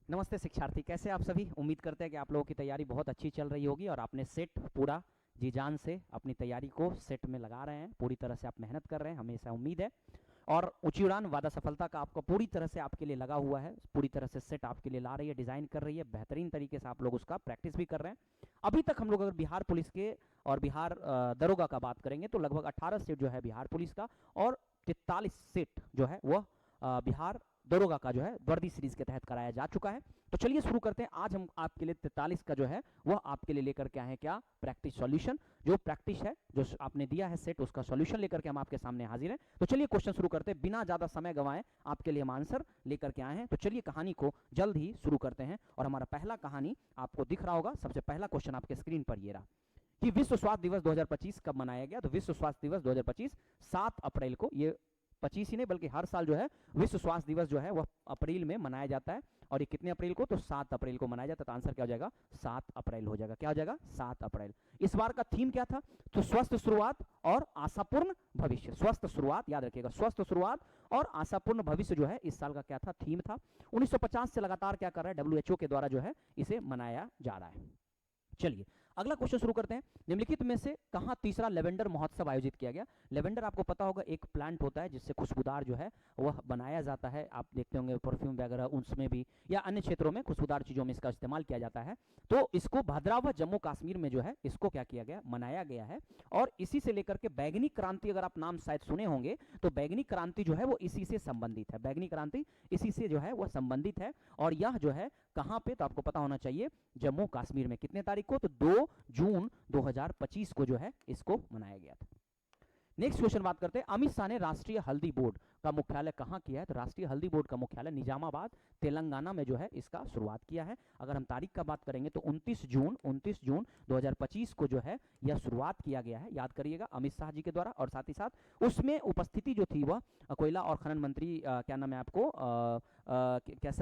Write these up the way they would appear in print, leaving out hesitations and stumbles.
नमस्ते शिक्षार्थी, कैसे आप सभी। उम्मीद करते हैं कि आप लोगों की तैयारी बहुत अच्छी चल रही होगी और आपने सेट पूरा जी जान से अपनी तैयारी को सेट में लगा रहे हैं। पूरी तरह से आप मेहनत कर रहे हैं, हमें ऐसा उम्मीद है। और ऊंची उड़ान वादा सफलता का आपको पूरी तरह से आपके लिए लगा हुआ है, पूरी तरह से सेट आपके लिए ला रही है, डिजाइन कर रही है, बेहतरीन तरीके से आप लोग उसका प्रैक्टिस भी कर रहे हैं। अभी तक हम लोग अगर बिहार पुलिस के और बिहार दरोगा का बात करेंगे तो लगभग 18 सेट जो है बिहार पुलिस का और 43 सेट जो है वह बिहार दरोगा का जो है वर्दी सीरीज के तहत कराया जा चुका है। तो चलिए शुरू करते हैं। आज हम आपके लिए 43 का जो है वह आपके लिए लेकर के आए हैं क्या, प्रैक्टिस सॉल्यूशन। जो प्रैक्टिस है, जो आपने दिया है सेट, उसका सॉल्यूशन लेकर के हम आपके सामने हाजिर हैं। तो चलिए क्वेश्चन शुरू करते हैं, बिना ज्यादा समय गंवाए आपके लिए हम आंसर लेकर के आए हैं। तो चलिए कहानी को जल्द ही शुरू करते हैं। और हमारा पहला कहानी आपको दिख रहा होगा। सबसे पहला क्वेश्चन आपके स्क्रीन पर ये रहा कि विश्व स्वास्थ्य दिवस 2025 कब मनाया गया। तो विश्व स्वास्थ्य दिवस 2025 7 अप्रैल को, ये 25 ही नहीं बल्कि हर साल जो है विश्व स्वास्थ्य दिवस जो है वह अप्रैल में मनाया जाता है। और ये कितने अप्रैल को, तो 7 अप्रैल को मनाया जाता है। तो आंसर क्या हो जाएगा, 7 अप्रैल हो जाएगा। क्या हो जाएगा, 7 अप्रैल। इस बार का थीम क्या था, तो स्वस्थ शुरुआत और आशापूर्ण भविष्य। स्वस्थ शुरुआत, याद रखिएगा, स्वस्थ शुरुआत और आशापूर्ण भविष्य जो है इस साल का क्या था, थीम था। 1950 से लगातार क्या कर रहा है, WHO के द्वारा जो है इसे मनाया जा रहा है। चलिए अगला क्वेश्चन शुरू करते हैं। निम्नलिखित में से कहां तीसरा लेवेंडर महोत्सव आयोजित किया गया। लेवेंडर आपको पता होगा एक प्लांट होता है जिससे खुशबूदार जो है वह बनाया जाता है। आप देखते होंगे परफ्यूम वगैरह उसमें भी या अन्य क्षेत्रों में खुशबूदार चीजों में इसका इस्तेमाल किया जाता है। तो इसको भद्रावह जम्मू कश्मीर में जो है इसको क्या किया गया, मनाया गया है। और इसी से लेकर के बैगनी क्रांति, अगर आप नाम शायद सुने होंगे, तो बैगनी क्रांति जो है वो इसी से संबंधित है। बैगनी क्रांति इसी से जो है वह संबंधित है। और यह जो है कहां पे, तो आपको पता होना चाहिए, जम्मू कश्मीर में। कितने तारीख को, तो 2 जून 2025 को जो है इसको मनाया गया था। नेक्स्ट क्वेश्चन बात करते हैं, अमित शाह ने राष्ट्रीय हल्दी बोर्ड का मुख्यालय कहां किया है। तो राष्ट्रीय हल्दी बोर्ड का मुख्यालय निजामाबाद तेलंगाना में जो है इसका शुरुआत किया है। अगर हम तारीख का बात करेंगे तो 29 जून 2025 को जो है यह शुरुआत किया गया है। याद करिएगा, अमित शाह जी के द्वारा। और साथ ही साथ उसमें उपस्थिति जो थी वह कोयला और खनन मंत्री क्या नाम है आपको,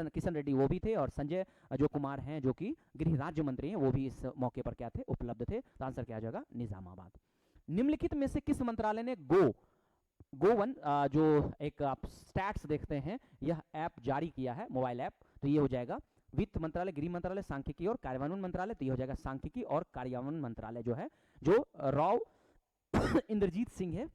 किशन रेड्डी वो भी थे। और संजय जो कुमार हैं जो कि गृह राज्य मंत्री हैं, वो भी इस मौके पर क्या थे, उपलब्ध थे। तो आंसर क्या आ जाएगा, निजामाबाद। निम्नलिखित में से किस मंत्रालय ने गोवन जो एक आप स्टैट्स देखते हैं, यह ऐप जारी किया है, मोबाइल ऐप। तो ये हो जाएगा वित्त मंत्रालय, गृह मंत्रालय, सांख्यिकी और कार्यान्वयन मंत्रालय। तो ये हो जाएगा सांख्यिकी और कार्यान्वयन मंत्रालय जो है, जो राव इंद्रजीत सिंह है,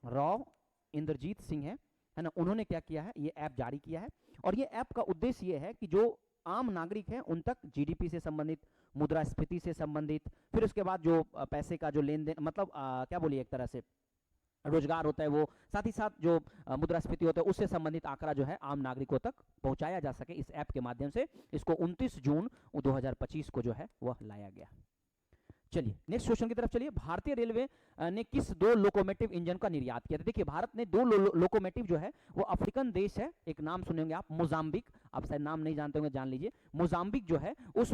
राव इंद्रजीत सिंह है ना, उन्होंने क्या किया है, ये ऐप जारी किया है। और ये ऐप का उद्देश्य ये है कि जो आम नागरिक हैं उन तक जीडीपी से संबंधित, मुद्रास्फीति से संबंधित, फिर उसके बाद जो पैसे का जो लेन देन, मतलब क्या बोलिए, एक तरह से रोजगार होता है वो, साथ ही साथ जो मुद्रास्फीति होता है उससे संबंधित आंकड़ा जो है आम नागरिकों तक पहुंचाया जा सके इस ऐप के माध्यम से। इसको 29 जून 2025 को जो है वह लाया गया। चलिए नेक्स्ट क्वेश्चन की तरफ चलिए। भारतीय रेलवे ने किस 2 लोकोमोटिव इंजन का निर्यात किया था। देखिए भारत ने 2 लोकोमोटिव जो है वो अफ्रीकन देश है, एक नाम सुनेंगे आप, मोजाम्बिक। आप शायद नाम नहीं जानते होंगे, जान लीजिए। मोजाम्बिक जो है, उस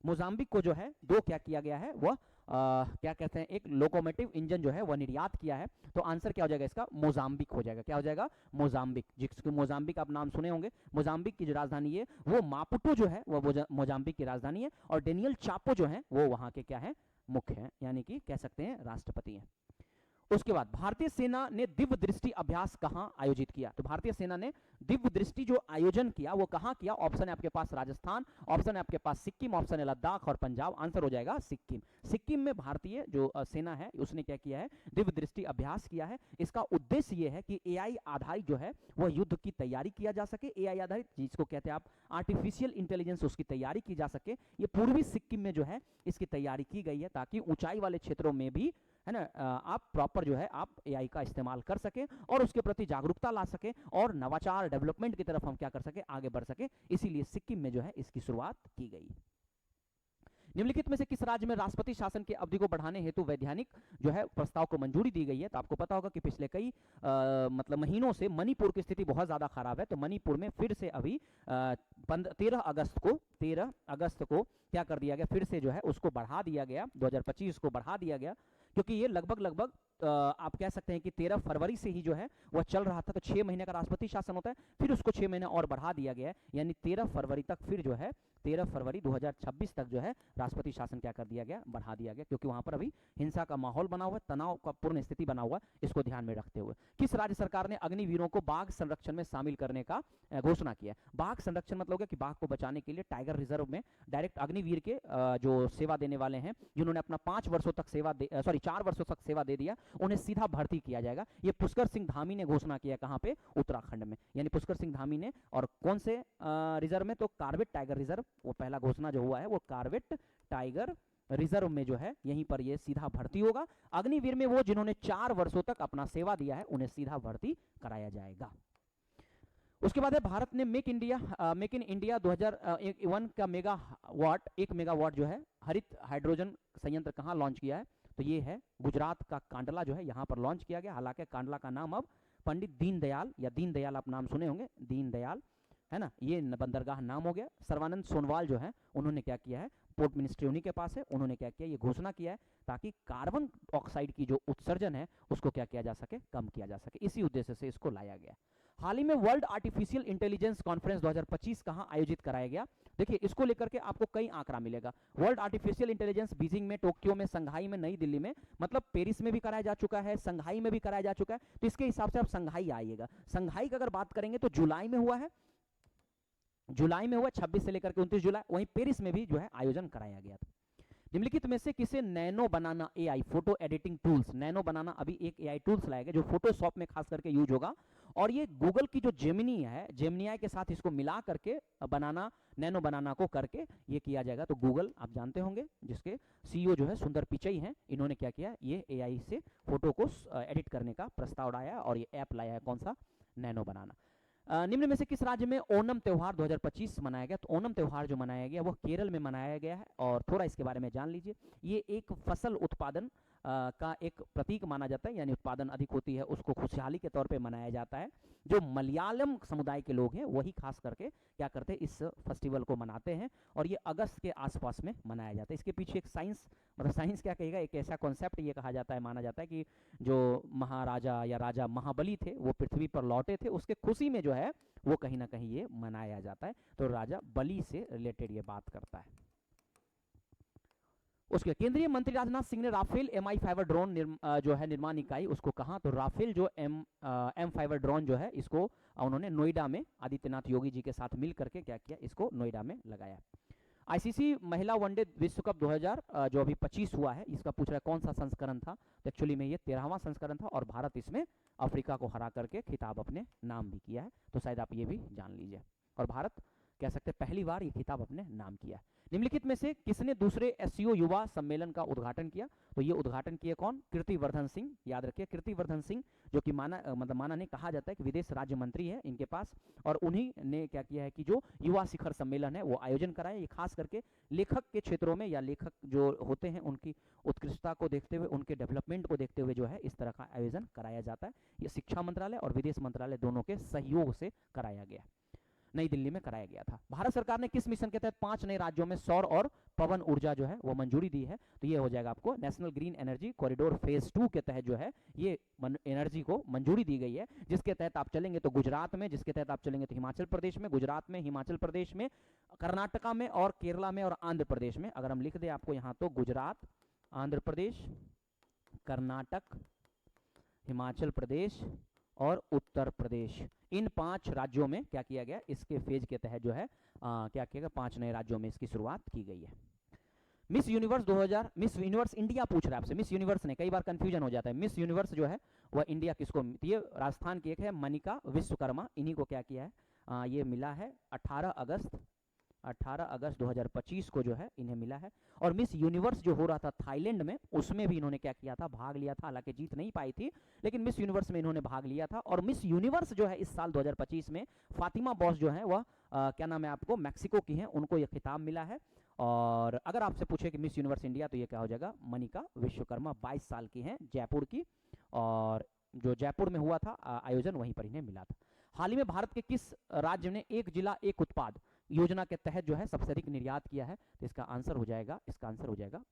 मोजाम्बिक को जो है 2 क्या किया गया है, वह क्या कहते हैं, एक लोकोमोटिव इंजन जो है वह निर्यात किया है। तो आंसर क्या हो जाएगा इसका, मोजाम्बिक हो जाएगा। क्या हो जाएगा, मोजाम्बिक। जिसको मोजाम्बिक आप नाम सुने होंगे। मोजाम्बिक की जो राजधानी है वो मापुटो जो है वह मोजाम्बिक की राजधानी है। और डेनियल चापो जो है वो वहां के क्या है, मुख्य है, यानी कि कह सकते हैं राष्ट्रपति हैं। उसके बाद भारतीय सेना ने दिव्य दृष्टि अभ्यास कहां आयोजित किया। तो भारतीय सेना ने दिव्य दृष्टि जो आयोजन किया वो कहां किया। ऑप्शन है आपके पास राजस्थान, ऑप्शन है आपके पास सिक्किम, ऑप्शन है लद्दाख और पंजाब। आंसर हो जाएगा सिक्किम। सिक्किम में भारतीय जो सेना है उसने क्या किया है, दिव्य दृष्टि अभ्यास किया है। इसका उद्देश्य यह है कि एआई आधारित जो है वह युद्ध की तैयारी किया जा सके। एआई आधारित, जिसको कहते हैं आप आर्टिफिशियल इंटेलिजेंस, उसकी तैयारी की जा सके। ये पूर्वी सिक्किम में जो है इसकी तैयारी की गई है ताकि ऊंचाई वाले क्षेत्रों में भी, है ना, आप प्रॉपर जो है आप एआई का इस्तेमाल कर सके और उसके प्रति जागरूकता ला सके और नवाचार डेवलपमेंट की तरफ हम क्या कर सके, आगे बढ़ सके। इसीलिए सिक्किम में जो है इसकी शुरुआत की गई। निम्नलिखित में से किस राज्य में राष्ट्रपति शासन की अवधि को बढ़ाने हेतु वैधानिक जो है प्रस्ताव को मंजूरी दी गई है। तो आपको पता होगा कि पिछले कई मतलब महीनों से मणिपुर की स्थिति बहुत ज्यादा खराब है। तो मणिपुर में फिर से अभी 13 अगस्त को क्या कर दिया गया, फिर से जो है उसको बढ़ा दिया गया, 2025 को बढ़ा दिया गया। क्योंकि ये लगभग आप कह सकते हैं कि 13 फरवरी से ही जो है वह चल रहा था। तो 6 महीने का राष्ट्रपति शासन होता है, फिर उसको 6 महीने और बढ़ा दिया गया है, यानी 13 फरवरी तक फिर जो है 13 फरवरी 2026 तक जो है राष्ट्रपति शासन क्या कर दिया गया, बढ़ा दिया गया, क्योंकि वहां पर अभी हिंसा का माहौल बना हुआ है, तनाव का पूर्ण स्थिति बना हुआ है। इसको ध्यान में रखते हुए किस राज्य सरकार ने अग्निवीरों को बाघ संरक्षण में शामिल करने का घोषणा किया? बाघ संरक्षण मतलब क्या कि बाघ को बचाने के लिए टाइगर रिजर्व में डायरेक्ट अग्निवीर के जो सेवा देने वाले हैं, जिन्होंने अपना 5 वर्षों तक सेवा 4 वर्षों तक सेवा दे दिया, उन्हें सीधा भर्ती किया जाएगा। ये पुष्कर सिंह धामी ने घोषणा किया, कहां पे? उत्तराखंड में। यानी पुष्कर सिंह धामी ने, और कौन से रिजर्व में? तो कार्बेट टाइगर रिजर्व, वो पहला घोषणा जो हुआ है वो कार्बेट टाइगर रिजर्व में जो है, यहीं पर ये सीधा भर्ती होगा। अग्निवीर में वो जिन्होंने 4 वर्षों तक अपना सेवा दिया है, उन्हें सीधा भर्ती कराया जाएगा। उसके बाद है भारत ने मेक इन इंडिया 2001 का मेगावाट, 1 मेगावाट जो है हरित हाइड्रोजन संयंत्र कहाँ लॉन्च किया है? तो ये है गुजरात का कांडला जो है, यहाँ पर लॉन्च किया गया। हालांकि कांडला का नाम अब पंडित दीनदयाल, या दीनदयाल आप नाम सुने होंगे, दीनदयाल है ना, ये बंदरगाह नाम हो गया। सर्वानंद सोनोवाल जो है, उन्होंने क्या किया है, पोर्ट मिनिस्ट्री उन्हीं के पास है, उन्होंने क्या किया, ये घोषणा किया है ताकि कार्बन ऑक्साइड की जो उत्सर्जन है उसको क्या किया जा सके, कम किया जा सके। इसी उद्देश्य से इसको लाया गया। हाल ही में वर्ल्ड आर्टिफिशियल इंटेलिजेंस कॉन्फ्रेंस 2025 कहां आयोजित कराया गया? देखिए, इसको लेकर के आपको कई आंकड़ा मिलेगा। वर्ल्ड आर्टिफिशियल इंटेलिजेंस बीजिंग में, टोक्यो में, संघाई में, नई दिल्ली में, मतलब पेरिस में भी कराया जा चुका है, संघाई में भी कराया जा चुका है। तो इसके हिसाब से आप संघाई आइएगा। संघाई की अगर बात करेंगे तो जुलाई में हुआ है, 26 से लेकर के 29 जुलाई। वहीं पेरिस में भी जो है आयोजन कराया गया था। निम्नलिखित में से किसे nano banana AI, photo editing tools, nano banana अभी एक एआई टूल्स लाया गया जो फोटोशॉप में खास करके यूज होगा, और ये गूगल की जो जेमिनी है, जेमिनी के साथ इसको मिला करके बनाना, नैनो बनाना को करके ये किया जाएगा। तो गूगल आप जानते होंगे, जिसके सीईओ जो है सुंदर पिचई हैं, इन्होंने क्या किया, ये एआई से फोटो को एडिट करने का प्रस्ताव लाया और ये ऐप लाया है, कौन सा? नैनो बनाना। निम्न में से किस राज्य में ओणम त्योहार 2025 मनाया गया? तो ओणम त्योहार जो मनाया गया वो केरल में मनाया गया है, और थोड़ा इसके बारे में जान लीजिए। ये एक फसल उत्पादन का एक प्रतीक माना जाता है, यानी उत्पादन अधिक होती है उसको खुशहाली के तौर पे मनाया जाता है। जो मलयालम समुदाय के लोग हैं वही खास करके क्या करते हैं, इस फेस्टिवल को मनाते हैं, और ये अगस्त के आसपास में मनाया जाता है। इसके पीछे एक साइंस, मतलब साइंस क्या कहेगा, एक ऐसा कॉन्सेप्ट ये कहा जाता है, माना जाता है कि जो महाराजा या राजा महाबली थे वो पृथ्वी पर लौटे थे, उसके खुशी में जो है वो कहीं ना कहीं ये मनाया जाता है। तो राजा बलि से रिलेटेड ये बात करता है। उसके केंद्रीय मंत्री राजनाथ सिंह ने राफेल MI5 ड्रोन जो है निर्माण इकाई उसको कहा, तो राफेल जो M5 ड्रोन जो है इसको उन्होंने नोएडा में आदित्यनाथ योगी जी के साथ मिल करके क्या किया, इसको नोएडा में लगाया। आईसीसी महिला वनडे विश्व कप 2000 जो अभी 25 हुआ है, इसका पूछ रहा है कौन सा संस्करण था? तो एक्चुअली में ये 13वां संस्करण था, और भारत इसमें अफ्रीका को हरा करके खिताब अपने नाम भी किया है, तो शायद आप ये भी जान लीजिए। और भारत कह सकते हैं पहली बार ये खिताब अपने नाम किया है। निम्नलिखित में से किसने दूसरे एससीओ युवा सम्मेलन का उद्घाटन किया? तो ये उद्घाटन किया कौन? कीर्तिवर्धन सिंह। याद रखिए, कीर्तिवर्धन सिंह जो कि माना नहीं, कहा जाता है कि विदेश राज्य मंत्री है इनके पास, और उन्हीं ने क्या किया है कि जो युवा शिखर सम्मेलन है वो आयोजन कराया। ये खास करके लेखक के क्षेत्रों में, या लेखक जो होते हैं उनकी उत्कृष्टता को देखते हुए, उनके डेवलपमेंट को देखते हुए जो है इस तरह का आयोजन कराया जाता है। ये शिक्षा मंत्रालय और विदेश मंत्रालय दोनों के सहयोग से कराया गया, नई दिल्ली में कराया गया था। भारत सरकार ने किस मिशन के तहत 5 नए राज्यों में सौर और पवन ऊर्जा जो है वो मंजूरी दी है? तो ये हो जाएगा आपको national green energy corridor phase 2 के तहत जो है ये एनर्जी को मंजूरी दी गई है, जिसके तहत आप चलेंगे तो गुजरात में, जिसके तहत आप चलेंगे तो हिमाचल प्रदेश में, गुजरात में, हिमाचल प्रदेश में, कर्नाटका में, और केरला में, और आंध्र प्रदेश में। अगर हम लिख दें आपको यहाँ तो गुजरात, आंध्र प्रदेश, कर्नाटक, हिमाचल प्रदेश और उत्तर प्रदेश, इन 5 राज्यों में क्या किया गया, इसके फेज के तहत जो है क्या किया गया, 5 नए राज्यों में इसकी शुरुआत की गई है। Miss universe 2000, miss universe India पूछ रहा है आपसे, मिस यूनिवर्स ने, कई बार कंफ्यूजन हो जाता है, मिस यूनिवर्स जो है वह इंडिया किसको? ये राजस्थान की एक है मनिका विश्वकर्मा, इन्हीं को क्या किया है, ये मिला है 18 अगस्त 2025 को जो है इन्हें मिला है। और मिस यूनिवर्स जो हो रहा था थाईलैंड में, उसमें भी इन्होंने क्या किया था, भाग लिया था। हालांकि जीत नहीं पाई थी, लेकिन मिस यूनिवर्स में इन्होंने भाग लिया था। और मिस यूनिवर्स जो है इस साल 2025 में फातिमा बॉस जो है वह क्या नाम है आपको, मैक्सिको की हैं, उनको यह खिताब मिला है। और अगर आपसे पूछे कि मिस यूनिवर्स इंडिया, तो ये क्या हो जाएगा, मनिका विश्वकर्मा, 22 साल की हैं, जयपुर की, और जो जयपुर में हुआ था आयोजन वहीं पर इन्हें मिला था। हाल ही में भारत के किस राज्य ने एक जिला एक उत्पाद योजना के तहत जो है सबसे अधिक निर्यात किया है? तो इसका आंसर हो जाएगा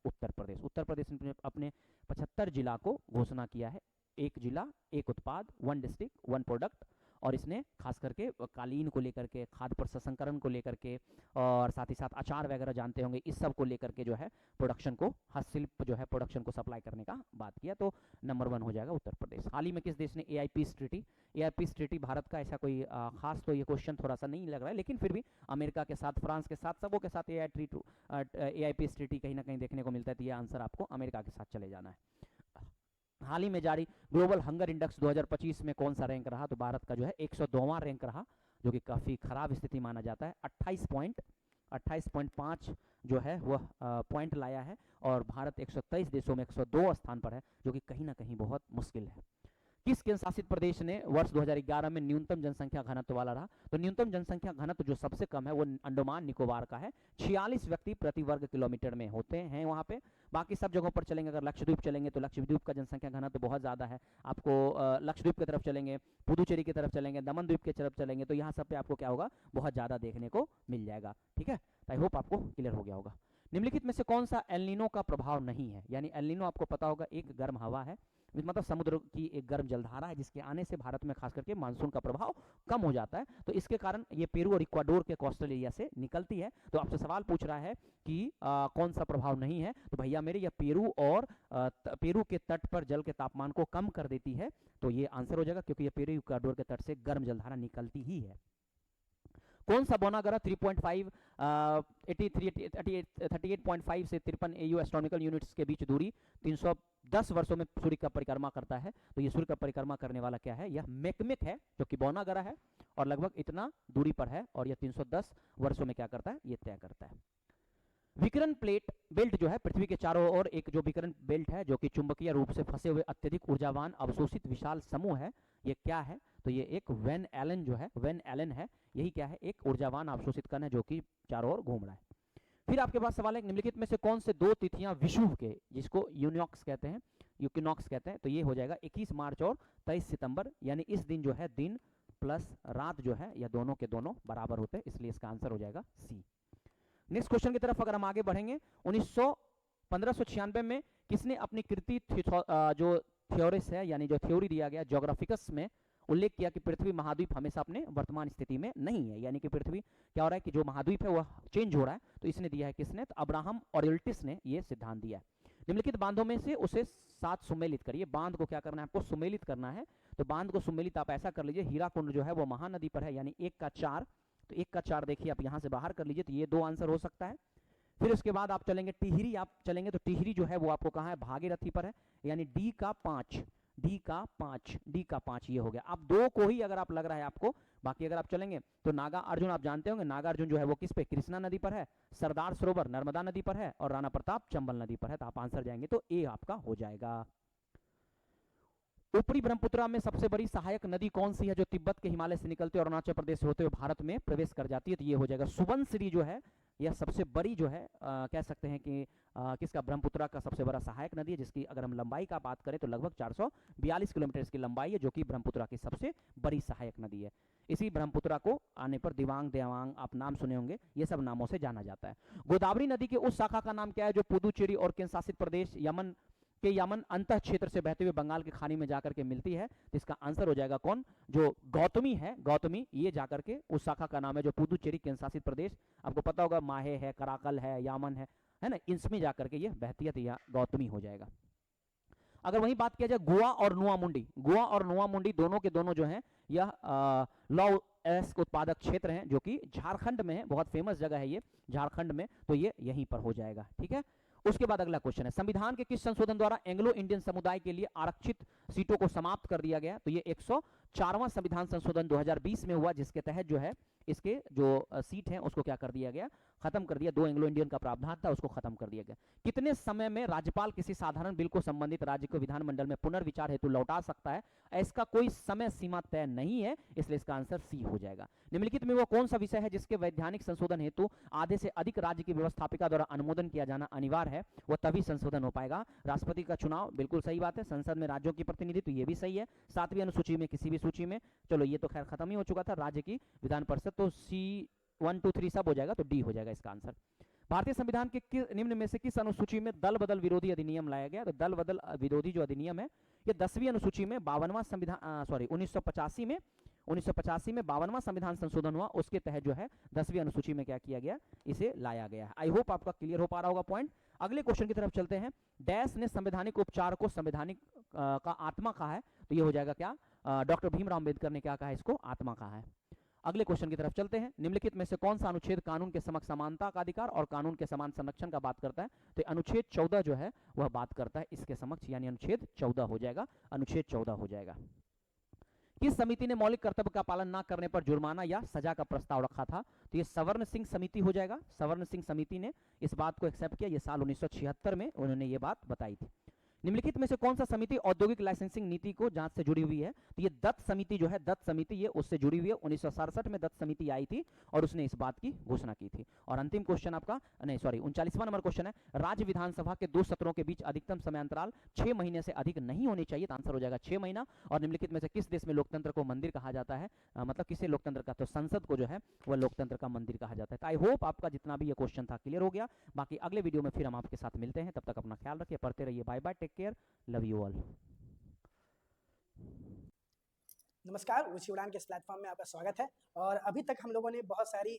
उत्तर प्रदेश। उत्तर प्रदेश ने अपने 75 जिला को घोषणा किया है, एक जिला एक उत्पाद, 1 डिस्ट्रिक्ट 1 प्रोडक्ट, और इसने खास करके कालीन को लेकर के, खाद्य प्रसंस्करण को लेकर के, और साथ ही साथ अचार वगैरह जानते होंगे, इस सब को लेकर के जो है प्रोडक्शन को, हस्तशिल्प जो है प्रोडक्शन को सप्लाई करने का बात किया। तो नंबर 1 हो जाएगा उत्तर प्रदेश। हाल ही में किस देश ने एआईपीस ट्रीटी, एआईपीस ट्रीटी भारत का ऐसा कोई खास तो ये क्वेश्चन थोड़ा सा नहीं लग रहा है, लेकिन फिर भी अमेरिका के साथ, फ्रांस के साथ, सबों के साथ एआईपीस ट्रीटी कहीं ना कहीं देखने को मिलता है, तो ये आंसर आपको अमेरिका के साथ चले जाना है। हाल ही में जारी ग्लोबल हंगर इंडेक्स 2025 में कौन सा रैंक रहा, तो भारत का जो है 102वां रैंक रहा, जो कि काफी खराब स्थिति माना जाता है। 28.5 जो है वह पॉइंट लाया है, और भारत 123 देशों में 102 स्थान पर है, जो कि कहीं ना कहीं बहुत मुश्किल है। किस केंद्र शासित प्रदेश ने वर्ष 2011 में न्यूनतम जनसंख्या घनत्व वाला रहा, तो न्यूनतम जनसंख्या घनत्व जो सबसे कम है वो अंडमान निकोबार का है, 46 व्यक्ति प्रति वर्ग किलोमीटर में होते हैं वहां पे। बाकी सब जगहों पर चलेंगे, अगर लक्षद्वीप चलेंगे तो लक्षद्वीप का जनसंख्या घनत्व बहुत ज्यादा है, आपको लक्षद्वीप की तरफ चलेंगे, पुदुचेरी की तरफ चलेंगे, दमन द्वीप की तरफ चलेंगे, तो यहाँ सब पे आपको क्या होगा, बहुत ज्यादा देखने को मिल जाएगा। ठीक है, आई होप आपको क्लियर हो गया होगा। निम्नलिखित में से कौन सा एल नीनो का प्रभाव नहीं है, यानी एल नीनो आपको पता होगा एक गर्म हवा है, मतलब समुद्र की एक गर्म जलधारा है, जिसके आने से भारत में खास करके मानसून का प्रभाव कम हो जाता है, तो इसके कारण ये पेरू और इक्वाडोर के कोस्टल एरिया से निकलती है। तो आपसे सवाल पूछ रहा है कि कौन सा प्रभाव नहीं है, तो भैया मेरे ये पेरू और पेरू के तट पर जल के तापमान को कम कर देती है, तो ये आंसर हो जाएगा, क्योंकि ये पेरू इक्वाडोर के तट से गर्म जलधारा निकलती ही है। कौन सा बौना ग्रह 3.5 38.5 से 53 AU एस्ट्रोनॉमिकल यूनिट्स के बीच दूरी 310 वर्षों में सूर्य का परिक्रमा करता है, तो ये सूर्य का परिक्रमा करने वाला क्या है, यह मेकमिक है, जो कि बौना ग्रह है और लगभग इतना दूरी पर है, और यह 310 वर्षों में क्या करता है, ये तय करता है। विकिरण प्लेट बेल्ट जो है पृथ्वी के चारों ओर एक जो विकिरण बेल्ट है, जो कि चुंबकीय रूप से फंसे हुए अत्यधिक ऊर्जावान अवशोषित विशाल समूह है, ये क्या है, तो ये एक वैन एलन जो है, वैन एलन है, यही क्या है, एक ऊर्जावान अवशोषित कण है, जो कि चारों ओर घूम रहा है। फिर आपके पास सवाल है, निम्नलिखित में से कौन से 2 तिथियां विषुव के, जिसको यूनिनॉक्स कहते हैं, यूकिनॉक्स कहते हैं, तो ये हो जाएगा 21 मार्च और 23 सितंबर, यानी इस दिन जो है दिन प्लस रात जो है, या दोनों के दोनों बराबर होते हैं, इसलिए इसका आंसर हो जाएगा सी। नेक्स्ट क्वेश्चन की तरफ अगर हम आगे बढ़ेंगे, 1596 में किसने अपनी कृति जो थ्योरिस है, यानी जो थ्योरी दिया गया ज्योग्राफिकस में उल्लेख किया कि पृथ्वी महाद्वीप हमेशा अपने वर्तमान स्थिति में नहीं है, यानी कि पृथ्वी क्या हो रहा है कि जो महाद्वीप है वह चेंज हो रहा है, तो इसने दिया है किसने, तो अब्राहम ऑरियल्टिस ने यह सिद्धांत दिया है। निम्नलिखित बांधों में से उसे साथ सुमेलित करिए, बांध को क्या करना है, आपको सुमेलित करना है, तो बांध को सुमेलित आप ऐसा कर लीजिए, हीराकुंड जो है वो महानदी पर है, यानी 1 का 4, तो 1 का 4 देखिए आप यहां से बाहर कर लीजिए, तो ये 2 आंसर हो सकता है। फिर उसके बाद आप चलेंगे टिहरी, आप चलेंगे तो टिहरी जो है वो आपको कहाँ है, भागीरथी पर है, यानी डी का 5 ये हो गया। आप 2 को ही अगर आप लग रहा है आपको, बाकी अगर आप चलेंगे तो नागा अर्जुन आप जानते होंगे, नागा अर्जुन जो है वो किस पे, कृष्णा नदी पर है, सरदार सरोवर नर्मदा नदी पर है, और राणा प्रताप चंबल नदी पर है, तो आप आंसर जाएंगे तो ए आपका हो जाएगा। ऊपरी ब्रह्मपुत्रा में सबसे बड़ी सहायक नदी कौन सी है, जो तिब्बत के हिमालय से निकलते और अरुणाचल प्रदेश से होते हुए भारत में प्रवेश कर जाती है, तो ये हो जाएगा सुबनसिरी जो है, यह सबसे बड़ी जो है कह सकते हैं कि किसका, ब्रह्मपुत्रा का सबसे बड़ा सहायक नदी है, जिसकी अगर हम लंबाई का बात करें तो लगभग 442 किलोमीटर इसकी लंबाई है, जो कि ब्रह्मपुत्रा की सबसे बड़ी सहायक नदी है। इसी ब्रह्मपुत्रा को आने पर दिवांग देवांग आप नाम सुने होंगे, ये सब नामों से जाना जाता है। गोदावरी नदी के उस शाखा का नाम क्या है, जो पुदुचेरी और केंद्र शासित प्रदेश यमन अंतः क्षेत्र से बहते हुए बंगाल की खाड़ी में जाकर के मिलती है, तो इसका आंसर हो जाएगा कौन, जो गौतमी है, गौतमी, ये जाकर के उस शाखा का नाम है, जो पुदुचेरी केंद्र शासित प्रदेश, आपको पता होगा माहे है, कराकल है, यामन है ना, इसमें जाकर के ये बहती है, तो यह गौतमी हो जाएगा। अगर वही बात किया जाए गोवा और नुआमुंडी दोनों के दोनों जो हैं यह लौह अयस्क उत्पादक क्षेत्र हैं, जो कि झारखंड में है, बहुत फेमस जगह है ये झारखंड में, तो ये यहीं पर हो जाएगा। ठीक है, उसके बाद अगला क्वेश्चन है, संविधान के किस संशोधन द्वारा एंग्लो इंडियन समुदाय के लिए आरक्षित सीटों को समाप्त कर दिया गया, तो ये 104वां संविधान संशोधन 2020 में हुआ, जिसके तहत जो है इसके जो सीट हैं उसको क्या कर दिया गया, खत्म कर दिया, 2 एंग्लो इंडियन का प्रावधान था उसको खत्म कर दिया गया। कितने समय में राज्यपाल किसी साधारण बिल को संबंधित राज्य को विधानमंडल में पुनर्विचार हेतु लौटा सकता है, इसका कोई समय सीमा तय नहीं है, इसलिए इसका आंसर सी हो जाएगा। निम्नलिखित में वो कौन सा विषय है जिसके वैधानिक संशोधन हेतु आधे से अधिक राज्य की व्यवस्थापिका द्वारा अनुमोदन किया जाना अनिवार्य है, वो तभी संशोधन हो पाएगा। राष्ट्रपति का चुनाव, बिल्कुल सही बात है, संसद में राज्यों की प्रतिनिधित्व, ये भी सही है, 7वीं अनुसूची में किसी भी सूची में, चलो ये तो खैर खत्म ही हो चुका था, राज्य की विधान परिषद, तो सी 1 2 3 सब हो जाएगा, तो डी हो जाएगा इसका आंसर। भारतीय संविधान के निम्न में से किस अनुसूची में दल बदल विरोधी अधिनियम लाया गया, तो दल बदल विरोधी जो अधिनियम है ये 10वीं अनुसूची में 52वां संविधान 1985 में 1985 में 52वां संविधान संशोधन हुआ, उसके तहत जो है 10वीं अनुसूची में क्या किया गया, इसे लाया गया है। आई होप आपका क्लियर हो पा रहा होगा पॉइंट। अगले क्वेश्चन की तरफ चलते हैं। डैश ने संवैधानिक उपचार को संवैधानिक का आत्मा कहा है, तो ये हो जाएगा क्या, डॉक्टर भीमराव अंबेडकर ने क्या कहा है, इसको आत्मा कहा है। अगले क्वेश्चन की तरफ चलते हैं। निम्नलिखित में से कौन सा अनुच्छेद कानून के समक्ष समानता का अधिकार और कानून के समान संरक्षण का बात करता है, तो अनुच्छेद 14 जो है वह बात करता है इसके समक्ष, यानी अनुच्छेद 14 हो जाएगा, अनुच्छेद 14 हो जाएगा। किस समिति ने मौलिक कर्तव्य का पालन न करने पर जुर्माना या सजा का प्रस्ताव रखा था, तो ये सवर्ण सिंह समिति हो जाएगा। सवर्ण सिंह समिति ने इस बात को एक्सेप्ट किया, ये साल 1976 में उन्होंने ये बात बताई थी। निम्नलिखित में से कौन सा समिति औद्योगिक लाइसेंसिंग नीति को जांच से जुड़ी हुई है, तो ये दत्त समिति जो है, दत्त समिति ये उससे जुड़ी हुई है। 1967 में दत्त समिति आई थी और उसने इस बात की घोषणा की थी। और अंतिम क्वेश्चन आपका, नहीं सॉरी 39वां नंबर क्वेश्चन है, राज्य विधानसभा के 2 सत्रों के बीच अधिकतम समय अंतराल 6 महीने से अधिक नहीं होनी चाहिए, तो आंसर हो जाएगा 6 महीना। और निम्नलिखित में से किस देश में लोकतंत्र को मंदिर कहा जाता है, मतलब किसे लोकतंत्र का, तो संसद को जो है वह लोकतंत्र का मंदिर कहा जाता है। तो आई होप आपका जितना भी ये क्वेश्चन था क्लियर हो गया। बाकी अगले वीडियो में फिर हम आपके साथ मिलते हैं, तब तक अपना ख्याल रखिए, पढ़ते रहिए, bye bye, take care, love you all. नमस्कार, रुचि उड़ान के इस प्लेटफॉर्म में आपका स्वागत है। और अभी तक हम लोगों ने बहुत सारी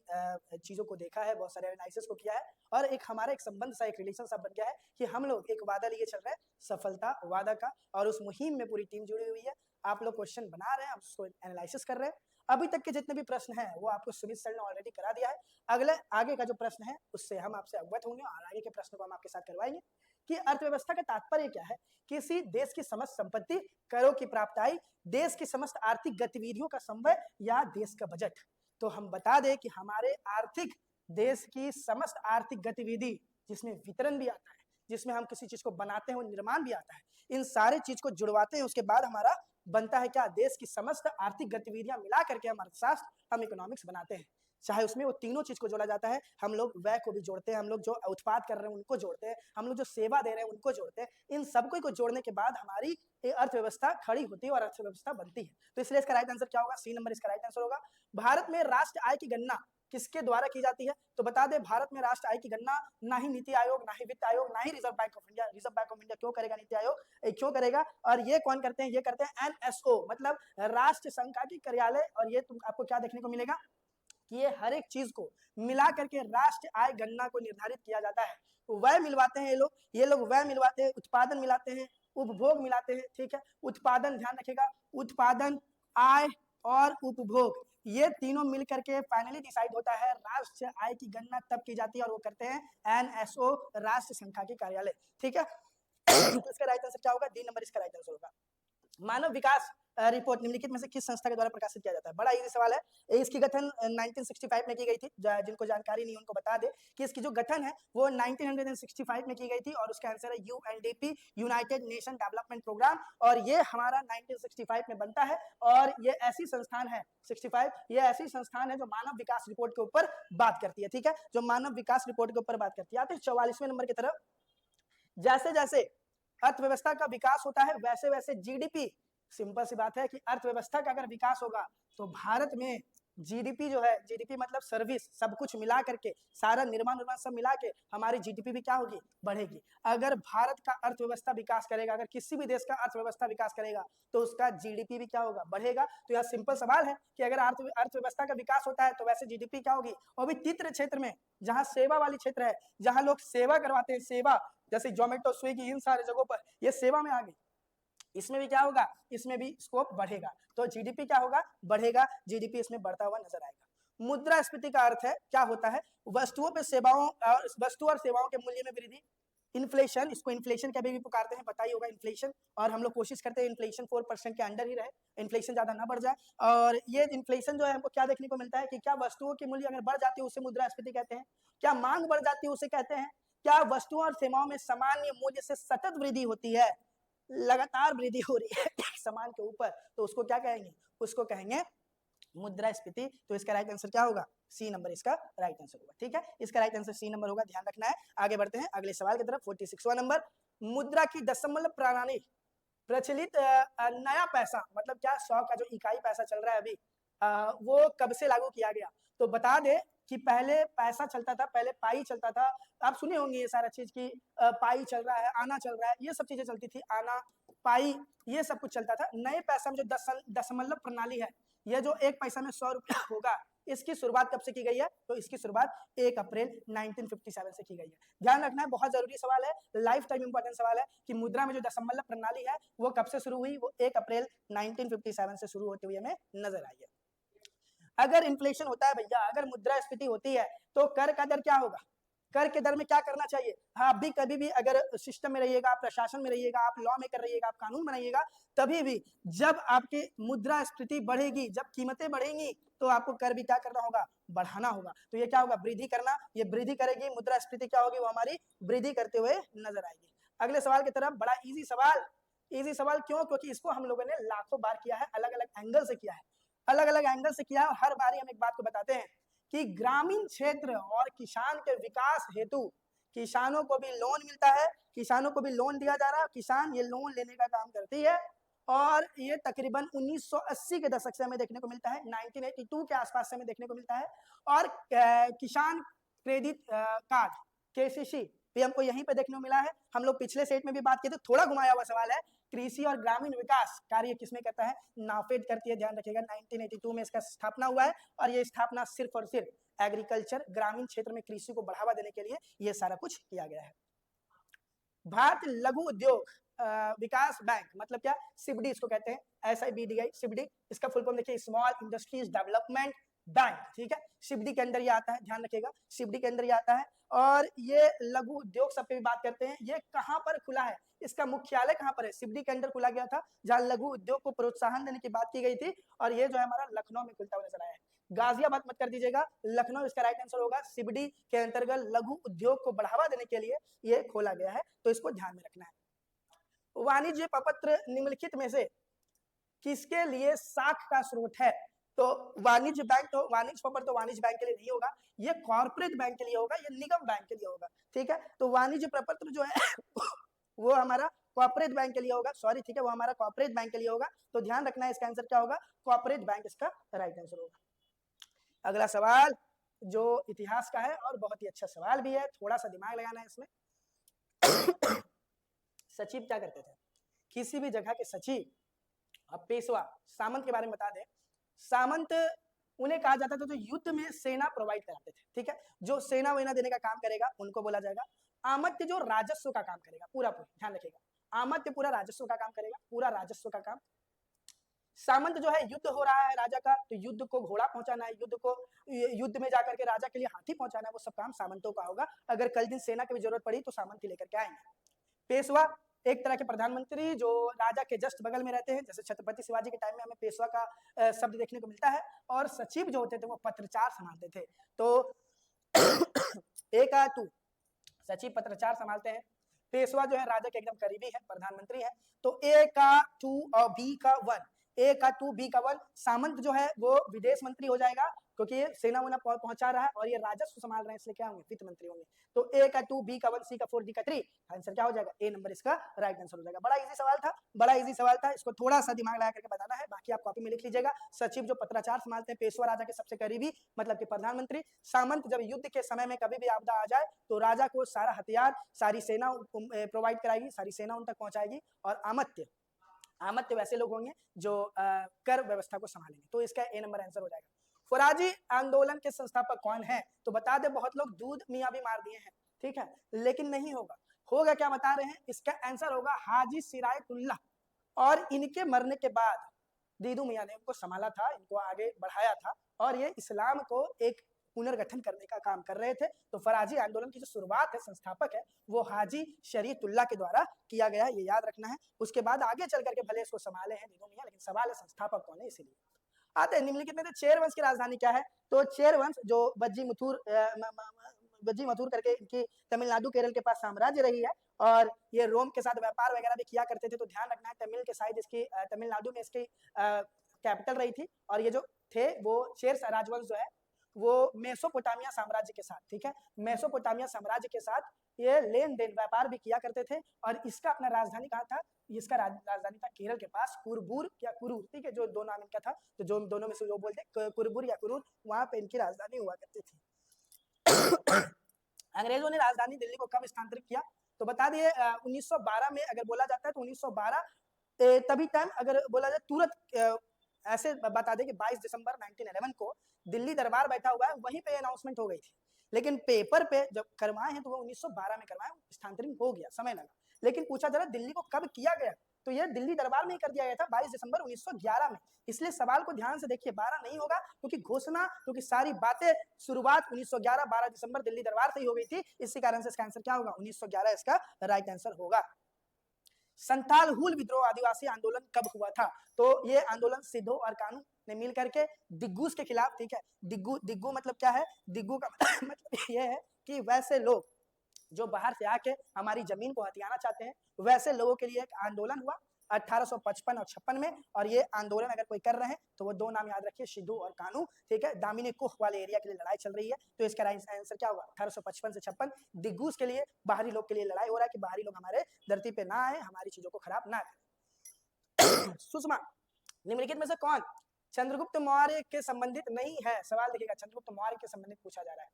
चीज़ों को देखा है, बहुत सारे एनालिसिस को किया है, और एक हमारा एक संबंध सा, एक रिलेशन सा बन गया है कि हम लोग एक वादा लिए चल रहे हैं, सफलता वादा का, और उस मुहिम में पूरी टीम जुड़ी हुई है। आप लोग क्वेश्चन बना रहे हैं, आप उसको एनालिसिस कर रहे हैं। अभी तक के जितने भी प्रश्न हैं वो आपको सुमित सर ने ऑलरेडी करा दिया है। आगे का जो प्रश्न है उससे हम आपसे अवगत होंगे और आगे के प्रश्न को हम आपके साथ करवाएंगे कि अर्थव्यवस्था का तात्पर्य क्या है। किसी देश की समस्त संपत्ति, करों की प्राप्ताई, देश की समस्त आर्थिक गतिविधियों का समन्वय या देश का बजट। तो हम बता दें कि हमारे आर्थिक, देश की समस्त आर्थिक गतिविधि, जिसमें वितरण भी आता है, जिसमें हम किसी चीज को बनाते हैं वो निर्माण भी आता है, इन सारे चीज को जुड़वाते हैं, उसके बाद हमारा बनता है क्या, देश की समस्त आर्थिक गतिविधियां मिला करके हम अर्थशास्त्र, हम इकोनॉमिक्स बनाते हैं। चाहे उसमें वो तीनों चीज को जोड़ा जाता है, हम लोग व्यय को भी जोड़ते हैं, हम लोग जो उत्पाद कर रहे हैं उनको जोड़ते हैं, हम लोग जो सेवा दे रहे हैं उनको जोड़ते हैं। इन सबको को जोड़ने के बाद हमारी अर्थव्यवस्था खड़ी होती है और अर्थव्यवस्था बनती है। तो इसलिए इसका राइट आंसर क्या होगा, सी नंबर इसका राइट आंसर होगा। भारत में राष्ट्र आय की गणना किसके द्वारा की जाती है, तो बता दें भारत में राष्ट्र आय की गणना ना ही नीति आयोग, ना ही वित्त आयोग, ना ही Reserve Bank of India. Reserve Bank of India क्यों करेगा, नीति आयोग क्यों करेगा, और ये कौन करते हैं, ये करते हैं एनएसओ, मतलब राष्ट्र सांख्यिकी कार्यालय। और ये आपको क्या देखने को मिलेगा कि ये हर एक चीज को मिला करके राष्ट्र आय गणना को निर्धारित किया जाता है। वह मिलवाते हैं ये लोग वह मिलवाते हैं, उत्पादन मिलाते हैं, उपभोग मिलाते हैं, ठीक है। उत्पादन, ध्यान रखिएगा, उत्पादन, आय और उपभोग, ये तीनों मिल करके फाइनली डिसाइड होता है। राष्ट्र आय की गणना तब की जाती है और वो करते हैं एनएसओ, राष्ट्र सांख्यिकी कार्यालय, ठीक है। तो इसका राइट आंसर क्या होगा, डी नंबर इसका राइट आंसर होगा। मानव विकास रिपोर्ट निम्नलिखित में से किस संस्था के द्वारा प्रकाशित किया जाता है, बड़ा इजी सवाल है। इसकी गठन 1965 में की गई थी। जिनको जानकारी नहीं उनको बता दे कि इसकी जो गठन है वो 1965 में की गई थी, और उसका आंसर है UNDP, United Nation Development Programme, और ये हमारा 1965 में बनता है। और ये ऐसी संस्थान है 65, ये ऐसी संस्थान है जो मानव विकास रिपोर्ट के ऊपर बात करती है, ठीक है, जो मानव विकास रिपोर्ट के ऊपर बात करती है। आते 44वें नंबर की तरफ, जैसे जैसे अर्थव्यवस्था का विकास होता है वैसे वैसे जीडीपी, सिंपल सी बात है कि अर्थव्यवस्था का अगर विकास होगा तो भारत में जीडीपी जो है, जीडीपी मतलब सर्विस, सब कुछ मिला करके, सारा निर्माण सब मिला के हमारी जीडीपी भी क्या होगी, बढ़ेगी। अगर भारत का अर्थव्यवस्था विकास करेगा, अगर किसी भी देश का अर्थव्यवस्था विकास करेगा तो उसका जीडीपी भी क्या होगा, बढ़ेगा। तो यह सिंपल सवाल है कि अगर अर्थव्यवस्था का विकास होता है तो वैसे जीडीपी क्या होगी। और भी तीव्र क्षेत्र में, जहां सेवा वाली क्षेत्र है, जहां लोग सेवा करवाते हैं, सेवा जैसे जोमेटो, स्विगी, इन सारे जगहों पर ये सेवा में आ गई, इसमें भी क्या होगा, इसमें भी स्कोप बढ़ेगा। तो जीडीपी क्या होगा, बढ़ेगा, जीडीपी इसमें बढ़ता हुआ नजर आएगा। मुद्रास्फीति का अर्थ है, क्या होता है, वस्तुओं पे सेवाओं, वस्तु और सेवाओं के मूल्य में वृद्धि। इन्फ्लेशन, इसको इन्फ्लेशन कभी भी पुकारते हैं, पता ही होगा इन्फ्लेशन, और हम लोग कोशिश करते हैं इन्फ्लेशन 4% के अंडर ही रहे, इन्फ्लेशन ज्यादा ना बढ़ जाए। और ये इन्फ्लेशन जो है हमको क्या देखने को मिलता है कि क्या वस्तुओं की मूल्य अगर बढ़ जाती है उसे मुद्रास्फीति कहते हैं, क्या मांग बढ़ जाती है उसे कहते हैं, क्या वस्तुओं और सेवाओं में सामान्य मूल्य से सतत वृद्धि होती है, लगातार वृद्धि हो रही है सामान के ऊपर, तो उसको क्या कहेंगे, उसको कहेंगे मुद्रास्फीति। तो इसका राइट आंसर क्या होगा, सी नंबर इसका राइट आंसर होगा, ठीक है, इसका राइट आंसर सी नंबर होगा, ध्यान रखना है। आगे बढ़ते हैं अगले सवाल की तरफ। 46वां नंबर, मुद्रा की दशमलव प्रणाली प्रचलित नया पैसा, मतलब क्या 100 का जो इकाई पैसा चल रहा है अभी, वो कब से लागू किया गया। तो बता दे कि पहले पैसा चलता था, पहले पाई चलता था, आप सुने होंगे ये सारा चीज की, पाई चल रहा है, आना चल रहा है, ये सब चीजें चलती थी, आना, पाई, ये सब कुछ चलता था। नए पैसा में जो दशमलव प्रणाली है, ये जो 1 पैसा में 100 रुपया होगा, इसकी शुरुआत कब से की गई है? तो इसकी शुरुआत 1 अप्रैल 1957 से की गई है। ध्यान रखना है, बहुत जरूरी सवाल है, लाइफ टाइम इंपॉर्टेंट सवाल है कि मुद्रा में जो दशमलव प्रणाली है वो कब से शुरू हुई? वो 1 अप्रैल 1957 से शुरू होते हुए हमें नजर आई है। अगर इन्फ्लेशन होता है भैया, अगर मुद्रास्फीति होती है, तो कर का दर क्या होगा? कर के दर में क्या करना चाहिए? आप भी कभी भी अगर सिस्टम में रहिएगा, आप प्रशासन में रहिएगा, आप लॉ मेकर रहिएगा, आप कानून बनाइएगा, तभी भी जब आपकी मुद्रास्फीति बढ़ेगी, जब कीमतें बढ़ेंगी, तो आपको कर भी क्या करना होगा? बढ़ाना होगा। तो ये क्या होगा? वृद्धि करना, ये वृद्धि करेगी, मुद्रास्फीति क्या होगी? वो हमारी वृद्धि करते हुए नजर आएगी। अगले सवाल की तरफ, बड़ा इजी सवाल। इजी सवाल क्यों? क्योंकि इसको हम लोगों ने लाखों बार किया है, अलग अलग एंगल से किया है, अलग अलग एंगल से किया है। हर बारी हम एक बात को बताते हैं कि ग्रामीण क्षेत्र और किसान के विकास हेतु किसानों को भी लोन मिलता है, किसानों को भी लोन दिया जा रहा है, किसान ये लोन लेने का काम करती है, और ये तकरीबन 1980 के दशक से हमें देखने को मिलता है, 1982 के आसपास से हमें देखने को मिलता है। और किसान क्रेडिट कार्ड केसीसी भी हमको यहीं पे देखने को मिला है। हम लोग पिछले सेट में भी बात किए थे, थोड़ा घुमाया हुआ सवाल है। कृषि और ग्रामीण विकास कार्य किसमें करता है? नाफेड करती है, ध्यान रखिएगा। 1982 में इसका स्थापना हुआ है, और ये स्थापना सिर्फ और सिर्फ एग्रीकल्चर, ग्रामीण क्षेत्र में कृषि को बढ़ावा देने के लिए ये सारा कुछ किया गया है। भारतीय लघु उद्योग विकास बैंक, मतलब क्या? सिबडी इसको कहते हैं, SIBDI, सिबडी। इसका फुल फॉर्म देखिए, स्मॉल इंडस्ट्रीज डेवलपमेंट बैंक, ठीक है। सिबडी के अंदर ये आता है, ध्यान रखिएगा, सिबडी के अंदर ये आता है। और ये लघु उद्योग सब पे भी बात करते हैं। ये कहाँ पर खुला है? इसका मुख्यालय कहाँ पर है? सिबडी के अंदर खुला गया था, जहाँ लघु उद्योग को प्रोत्साहन देने की बात की गई थी, और ये जो है हमारा लखनऊ में खुलता हुआ नजर आया है। गाजियाबाद मत कर दीजिएगा, लखनऊ इसका राइट आंसर होगा। सिबडी के अंतर्गत लघु उद्योग को बढ़ावा देने के लिए ये खोला गया है, तो इसको ध्यान में रखना है। वाणिज्य प्रपत्र निम्नलिखित में से किसके लिए साख का स्रोत है? तो वाणिज्य बैंक, तो वाणिज्य प्रपत्र तो वाणिज्य बैंक के लिए नहीं होगा, ये कॉर्पोरेट बैंक के लिए होगा, ये निगम बैंक के लिए होगा, ठीक है। तो वाणिज्य प्रपत्र जो है वो हमारा कॉर्पोरेट बैंक के लिए होगा, सॉरी, ठीक है, वो हमारा कॉर्पोरेट बैंक के लिए होगा। तो ध्यान रखना है, इसका आंसर क्या होगा? कॉर्पोरेट बैंक इसका राइट आंसर होगा। अगला सवाल जो इतिहास का है, और बहुत ही अच्छा सवाल भी है, थोड़ा सा दिमाग लगाना है इसमें। सचिव क्या करते थे? किसी भी जगह के सचिव, अब पेशवा, सामंत के बारे में बता दें। सामंत उन्हें कहा जाता था जो युद्ध में सेना प्रोवाइड कराते थे, ठीक है, जो सेना वेना देने का काम करेगा उनको बोला जाएगा। आमत्य जो राजस्व का काम करेगा, पूरा पूरा ध्यान रखिएगा, आमत्य पूरा राजस्व का काम करेगा, पूरा राजस्व का काम। सामंत जो है, युद्ध हो रहा है राजा का, तो युद्ध को घोड़ा पहुंचाना है, युद्ध में जाकर के राजा के लिए हाथी पहुंचाना है, वो सब काम सामंतों का होगा। अगर कल दिन सेना की भी जरूरत पड़ी तो सामंत ही लेकर के आएंगे। पेशवा एक तरह के प्रधानमंत्री जो राजा के जस्ट बगल में रहते हैं, जैसे छत्रपति शिवाजी के टाइम में हमें पेशवा का शब्द देखने को मिलता है। और सचिव जो होते थे वो पत्रचार संभालते थे। तो एक आ टू सचिव पत्रचार संभालते हैं। पेशवा जो है राजा के एकदम करीबी है, प्रधानमंत्री है। तो ए का 2 और बी का 1, ए का 2 बी का 1, सामंत जो है वो विदेश मंत्री हो जाएगा, क्योंकि ये सेना वोना पहुंचा रहा है और ये राजस्व संभाल रहे हैं, इसलिए क्या होंगे? वित्त मंत्री होंगे। तो ए का 2 बी का 1 सी का 4 डी का 3, आंसर क्या हो जाएगा? ए नंबर इसका राइट आंसर हो जाएगा। बड़ा इजी सवाल था, बड़ा इजी सवाल था, इसको थोड़ा सा दिमाग लगा करके बताना है, बाकी आप कॉपी में लिख लीजिएगा। सचिव जो पत्राचार संभालते हैं, पेशवा राजा के सबसे करीबी, मतलब कि प्रधानमंत्री। सामंत जब युद्ध के समय में कभी भी आपदा आ जाए तो राजा को सारा हथियार, सारी सेना प्रोवाइड कराएगी, सारी सेना उन तक पहुंचाएगी। और आमत्य वैसे लोग होंगे जो कर व्यवस्था को संभालेंगे। तो इसका ए नंबर आंसर हो जाएगा। स्वराजी आंदोलन के संस्थापक कौन है? तो बता दे, बहुत लोग दूध मियां भी मार दिए हैं, ठीक है, लेकिन नहीं होगा। होगा क्या बता रहे हैं? इसका आंसर होगा हाजी सिरायतुल्लाह। और इनके मरने के बाद दीदू मियां ने इनको संभाला था, इनको आगे बढ़ाया था, और ये इस्लाम को एक पुनर्गठन करने का काम कर रहे थे। तो फराजी आंदोलन की जो शुरुआत है, संस्थापक है, वो हाजी शरीयतुल्लाह के द्वारा किया गया, ये याद रखना है। उसके बाद आगे चल करके भले इसको संभाले हैं दीदू मियां, लेकिन सवाल है संस्थापक कौन है, इसीलिए। आते हैं निम्नलिखित में से चेर वंश की राजधानी क्या है? तो चेर वंश जो बज्जी मथुर करके इनकी तमिलनाडु केरल के पास साम्राज्य रही है, और ये रोम के साथ व्यापार वगैरह भी किया करते थे। तो ध्यान रखना है, तमिल के साइड इसकी तमिलनाडु में इसकी कैपिटल रही थी। और ये जो थे वो चेर राजवंश जो है वो मेसोपोटामिया साम्राज्य के साथ, ठीक है, मेसोपोटामिया साम्राज्य के साथ ये लेन देन व्यापार भी किया करते थे। और इसका अपना राजधानी कहाँ था? इसका राजधानी था केरल के पास कुरबूर या कुरूर, ठीक है, जो दो नाम इनका था, तो जो दोनों में से जो बोलते कुरबूर या कुरूर, वहां पे इनकी राजधानी हुआ करती थी। अंग्रेजों ने राजधानी दिल्ली को कब स्थानांतरित किया? तो बता दिए 1912 में। अगर बोला जाता है तो 1912 तभी टाइम, अगर बोला जाए तुरंत ऐसे बता दें कि 22 दिसंबर 1911 को दिल्ली दरबार बैठा हुआ है, वहीं पे अनाउंसमेंट हो गई थी। लेकिन पेपर पे जब करवाए हैं तो वो 1912 में करवाए, स्थानांतरित हो गया, समय लगा। लेकिन पूछा जा रहा दिल्ली को कब किया गया, तो ये दिल्ली दरबार में ही कर दिया गया था 22 दिसंबर 1911 में। इसलिए सवाल को ध्यान से देखिए, 12 नहीं होगा क्योंकि घोषणा, क्योंकि सारी बातें शुरुआत 1911 12 दिसंबर दिल्ली दरबार से ही हो गई थी। इसी कारण से इसका आंसर क्या होगा, 1911 इसका राइट आंसर होगा। संथाल हुल विद्रोह आदिवासी आंदोलन कब हुआ था, तो ये आंदोलन सिद्धो और कानू ने मिल करके दिग्गूस के खिलाफ, ठीक है, दिग्गू मतलब क्या है, दिग्गू का मतलब ये है कि वैसे लोग जो बाहर से आके हमारी जमीन को हथियाना चाहते हैं, वैसे लोगों के लिए एक आंदोलन हुआ 1855 और 56 में। और ये आंदोलन अगर कोई कर रहे हैं तो वो दो नाम याद रखिए, सिद्धू और कानू, ठीक है। दामिनी कुह वाले एरिया के लिए लड़ाई चल रही है, तो इसका आंसर क्या होगा, 1855 से 56। दिग्गूस के लिए, बाहरी लोग के लिए लड़ाई हो रहा है कि बाहरी लोग हमारे धरती पे ना आए, हमारी चीजों को खराब ना करें। सुषमा, निम्नलिखित में से कौन चंद्रगुप्त मौर्य के संबंधित नहीं है, सवाल देखिएगा, चंद्रगुप्त मौर्य के संबंधित पूछा जा रहा है।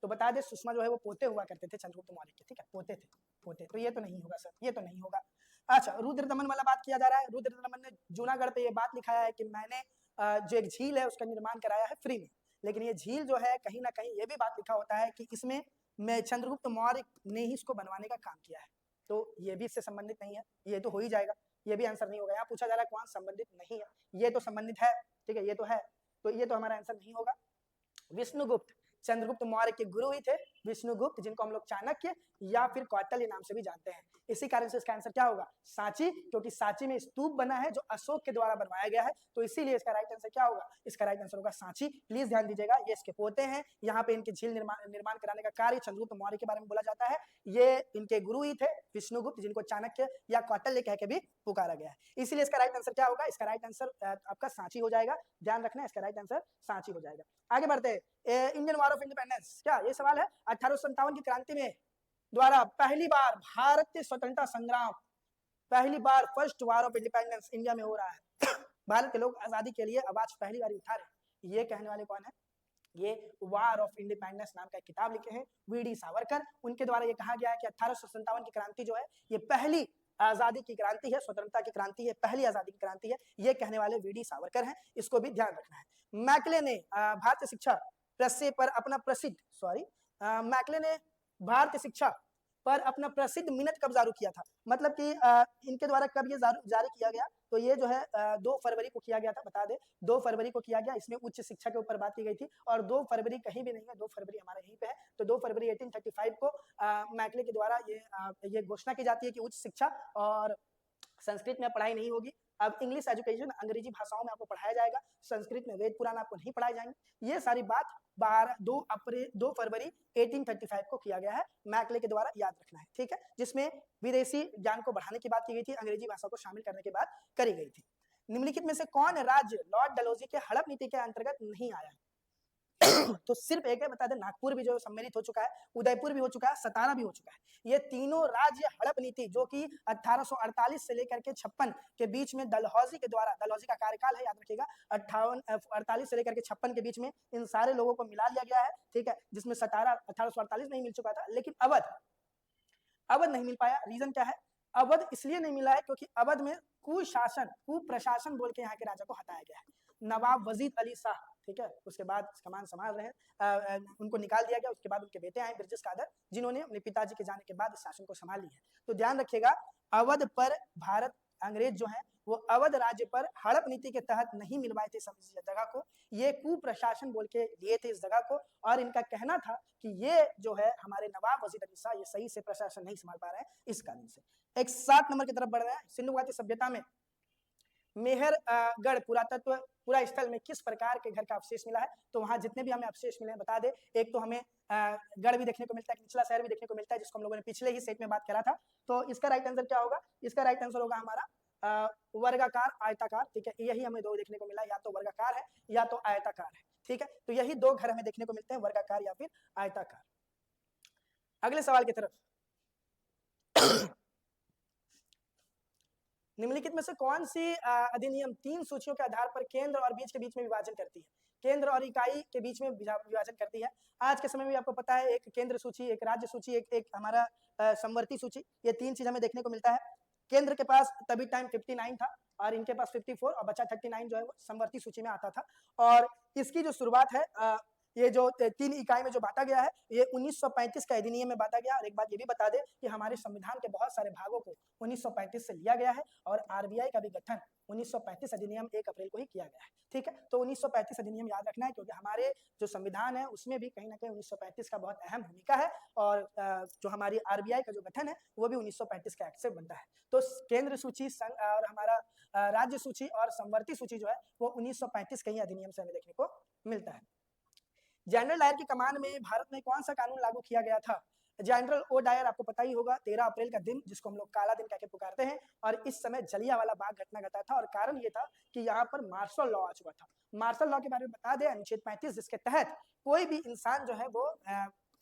तो बता दे, सुषमा जो है वो पोते हुआ करते थे चंद्रगुप्त मौर्य के, ठीक है, पोते थे, पोते। तो ये तो नहीं होगा सर, ये तो नहीं होगा। अच्छा, रुद्रदमन वाला बात किया जा रहा है। रुद्रदमन ने जूनागढ़ पे ये बात लिखाया है कि मैंने जो एक झील है उसका निर्माण कराया है फ्री में। लेकिन ये झील जो है कहीं ना कहीं ये भी बात लिखा होता है कि इसमें मैं चंद्रगुप्त मौर्य ने ही इसको बनवाने का काम किया है, तो ये भी इससे संबंधित नहीं है, ये तो हो ही जाएगा, ये भी आंसर नहीं होगा। यहाँ पूछा जा रहा है कौन संबंधित नहीं है, ये तो संबंधित है, ठीक है, ये तो है, तो ये तो हमारा आंसर नहीं होगा। विष्णुगुप्त चंद्रगुप्त मौर्य के गुरु ही थे, विष्णुगुप्त, जिनको हम लोग चाणक्य या फिर कौटिल्य नाम से भी जानते हैं। इसी कारण से इसका आंसर क्या होगा, सांची, क्योंकि सांची में स्तूप बना है जो अशोक के द्वारा बनवाया गया है, तो इसीलिए इसका राइट आंसर क्या होगा, इसका राइट आंसर होगा सांची। प्लीज ध्यान दीजिएगा, ये इसके पोते हैं। यहाँ पे इनके झील निर्माण कराने का कार्य चंद्रगुप्त मौर्य के बारे में बोला जाता है। ये इनके गुरु ही थे विष्णुगुप्त, जिनको चाणक्य या कौटिल्य कह के भी पुकारा गया है। इसीलिए इसका राइट आंसर क्या होगा, इसका राइट आंसर आपका सांची हो जाएगा। ध्यान रखना, इसका राइट आंसर सांची हो जाएगा। आगे बढ़ते हैं, इंडियन वॉर ऑफ इंडिपेंडेंस, क्या ये सवाल है, 1857 की क्रांति में द्वारा पहली बार भारतीय स्वतंत्रता संग्राम, पहली बार first war of independence India में हो रहा है। भारत के लोग आजादी के लिए आवाज पहली बार उठा रहे, ये कहने वाले कौन है, ये वॉर ऑफ इंडिपेंडेंस नाम का एक किताब लिखे हैं वीडी सावरकर। उनके द्वारा ये कहा गया है कि 1857 की क्रांति जो है ये पहली आजादी की क्रांति है, स्वतंत्रता की क्रांति है, पहली आजादी की क्रांति है, ये कहने वाले वीडी सावरकर हैं, इसको भी ध्यान रखना है। मैकले ने भारतीय शिक्षा पर अपना प्रसिद्ध मैकले ने भारतीय शिक्षा पर अपना प्रसिद्ध मिनट कब जारी किया था, मतलब कि इनके द्वारा कब ये जारी किया गया, तो ये जो है 2 फरवरी को किया गया था, बता दे 2 फरवरी को किया गया। इसमें उच्च शिक्षा के ऊपर बात की गई थी, और 2 फरवरी कहीं भी नहीं है, 2 फरवरी हमारे यहीं पे है। तो 2 फरवरी 1835 को मैकले के द्वारा ये घोषणा की जाती है कि उच्च शिक्षा और संस्कृत में पढ़ाई नहीं होगी, अब इंग्लिश एजुकेशन, अंग्रेजी भाषाओं में आपको पढ़ाया जाएगा, संस्कृत में वेद पुराण आपको नहीं पढ़ाए जाएंगे। ये सारी बात 2 फरवरी 1835 को किया गया है, मैकले के द्वारा, याद रखना है, ठीक है, जिसमें विदेशी ज्ञान को बढ़ाने की बात की गई थी, अंग्रेजी भाषा को शामिल करने की बात करी गई थी। निम्नलिखित में से कौन राज्य लॉर्ड डलहौजी के हड़प नीति के अंतर्गत नहीं आया? तो सिर्फ एक है, बता दें, नागपुर भी जो सम्मिलित हो चुका है, उदयपुर भी हो चुका है, सतारा भी हो चुका है। ये तीनों राज्य हड़प नीति जो कि 1848 से लेकर के 56 के बीच में डलहौजी के द्वारा, डलहौजी का कार्यकाल है, याद रखिएगा, 48 से लेकर के 56 के बीच में इन सारे लोगों को मिला लिया गया है, ठीक है, जिसमें सतारा 1848 नहीं मिल चुका था, लेकिन अवध नहीं मिल पाया। रीजन क्या है, अवध इसलिए नहीं मिला है क्योंकि अवध में कुप्रशासन बोल के यहाँ के राजा को हटाया गया है। नवाब वजीद अली शाह, ठीक है, उसके बाद कमान संभाल रहे, उनको निकाल दिया गया। उसके बाद उनके बेटे आए ब्रिजेश कादर, जिन्होंने अपने पिताजी के जाने के बाद इस शासन को संभाल लिया है। तो ध्यान रखिएगा, अवध पर भारत, अंग्रेज जो है वो अवध राज्य पर हड़प नीति के तहत नहीं मिलवाए थे इस जगह को, ये कुप्रशासन बोल के लिए थे इस जगह को, और इनका कहना था कि ये जो है हमारे नवाब वजीद अली शाह ये सही से प्रशासन नहीं संभाल पा रहे हैं, इस कारण से। एक 7 नंबर की तरफ बढ़ रहे हैं, सिंधु घाटी सभ्यता में मेहरगढ़ पुरातत्व पुरा स्थल में किस प्रकार के घर का अवशेष मिला है, तो वहां जितने भी हमें अवशेष मिले हैं बता दे। एक तो हमें गढ़ भी देखने को मिलता है, निचला शहर भी देखने को मिलता है, जिसको हम लोगों ने पिछले ही सेट में बात करा था। तो इसका राइट आंसर क्या होगा, इसका राइट आंसर होगा हमारा वर्गाकार, आयताकार, ठीक है, यही हमें 2 देखने को मिला, या तो वर्गाकार है या तो आयताकार है, ठीक है, तो यही 2 घर हमें देखने को मिलते हैं, वर्गाकार या फिर आयताकार। अगले सवाल की तरफ, निम्नलिखित में से कौन सी अधिनियम 3 सूचियों के आधार पर केंद्र और बीच के बीच में विभाजन करती है, केंद्र और इकाई के बीच में विभाजन करती है? आज के समय में आपको पता है, एक केंद्र सूची, एक राज्य सूची, एक हमारा समवर्ती सूची, ये 3 चीज हमें देखने को मिलता है। केंद्र के पास तभी टाइम 59 था और इनके पास 54 और बचा 39 जो है वो समवर्ती सूची में आता था। और इसकी जो शुरुआत है ये जो 3 इकाई में जो बांटा गया है ये 1935 का अधिनियम में बांटा गया। और एक बात ये भी बता दें कि हमारे संविधान के बहुत सारे भागों को 1935 से लिया गया है और आरबीआई का भी गठन 1935 अधिनियम 1 अप्रैल को ही किया गया है। ठीक है, तो 1935 अधिनियम याद रखना है क्योंकि हमारे जो संविधान है उसमें भी कहीं ना कहीं 1935 का बहुत अहम भूमिका है और जो हमारी आरबीआई का जो गठन है वो भी 1935 के एक्ट से बनता है। तो केंद्र सूची और हमारा राज्य सूची और समवर्ती सूची जो है वो 1935 के ही अधिनियम से हमें देखने को मिलता है। जनरल डायर की कमान में भारत में कौन सा कानून लागू किया गया था? जनरल ओ डायर आपको पता ही होगा 13 अप्रैल का दिन जिसको हम लोग काला दिन कहकर पुकारते हैं और इस समय जलियांवाला बाग घटना घटा था और कारण ये था कि यहाँ पर मार्शल लॉ आ चुका था। मार्शल लॉ के बारे में बता दें अनुच्छेद 35 जिसके तहत कोई भी इंसान जो है वो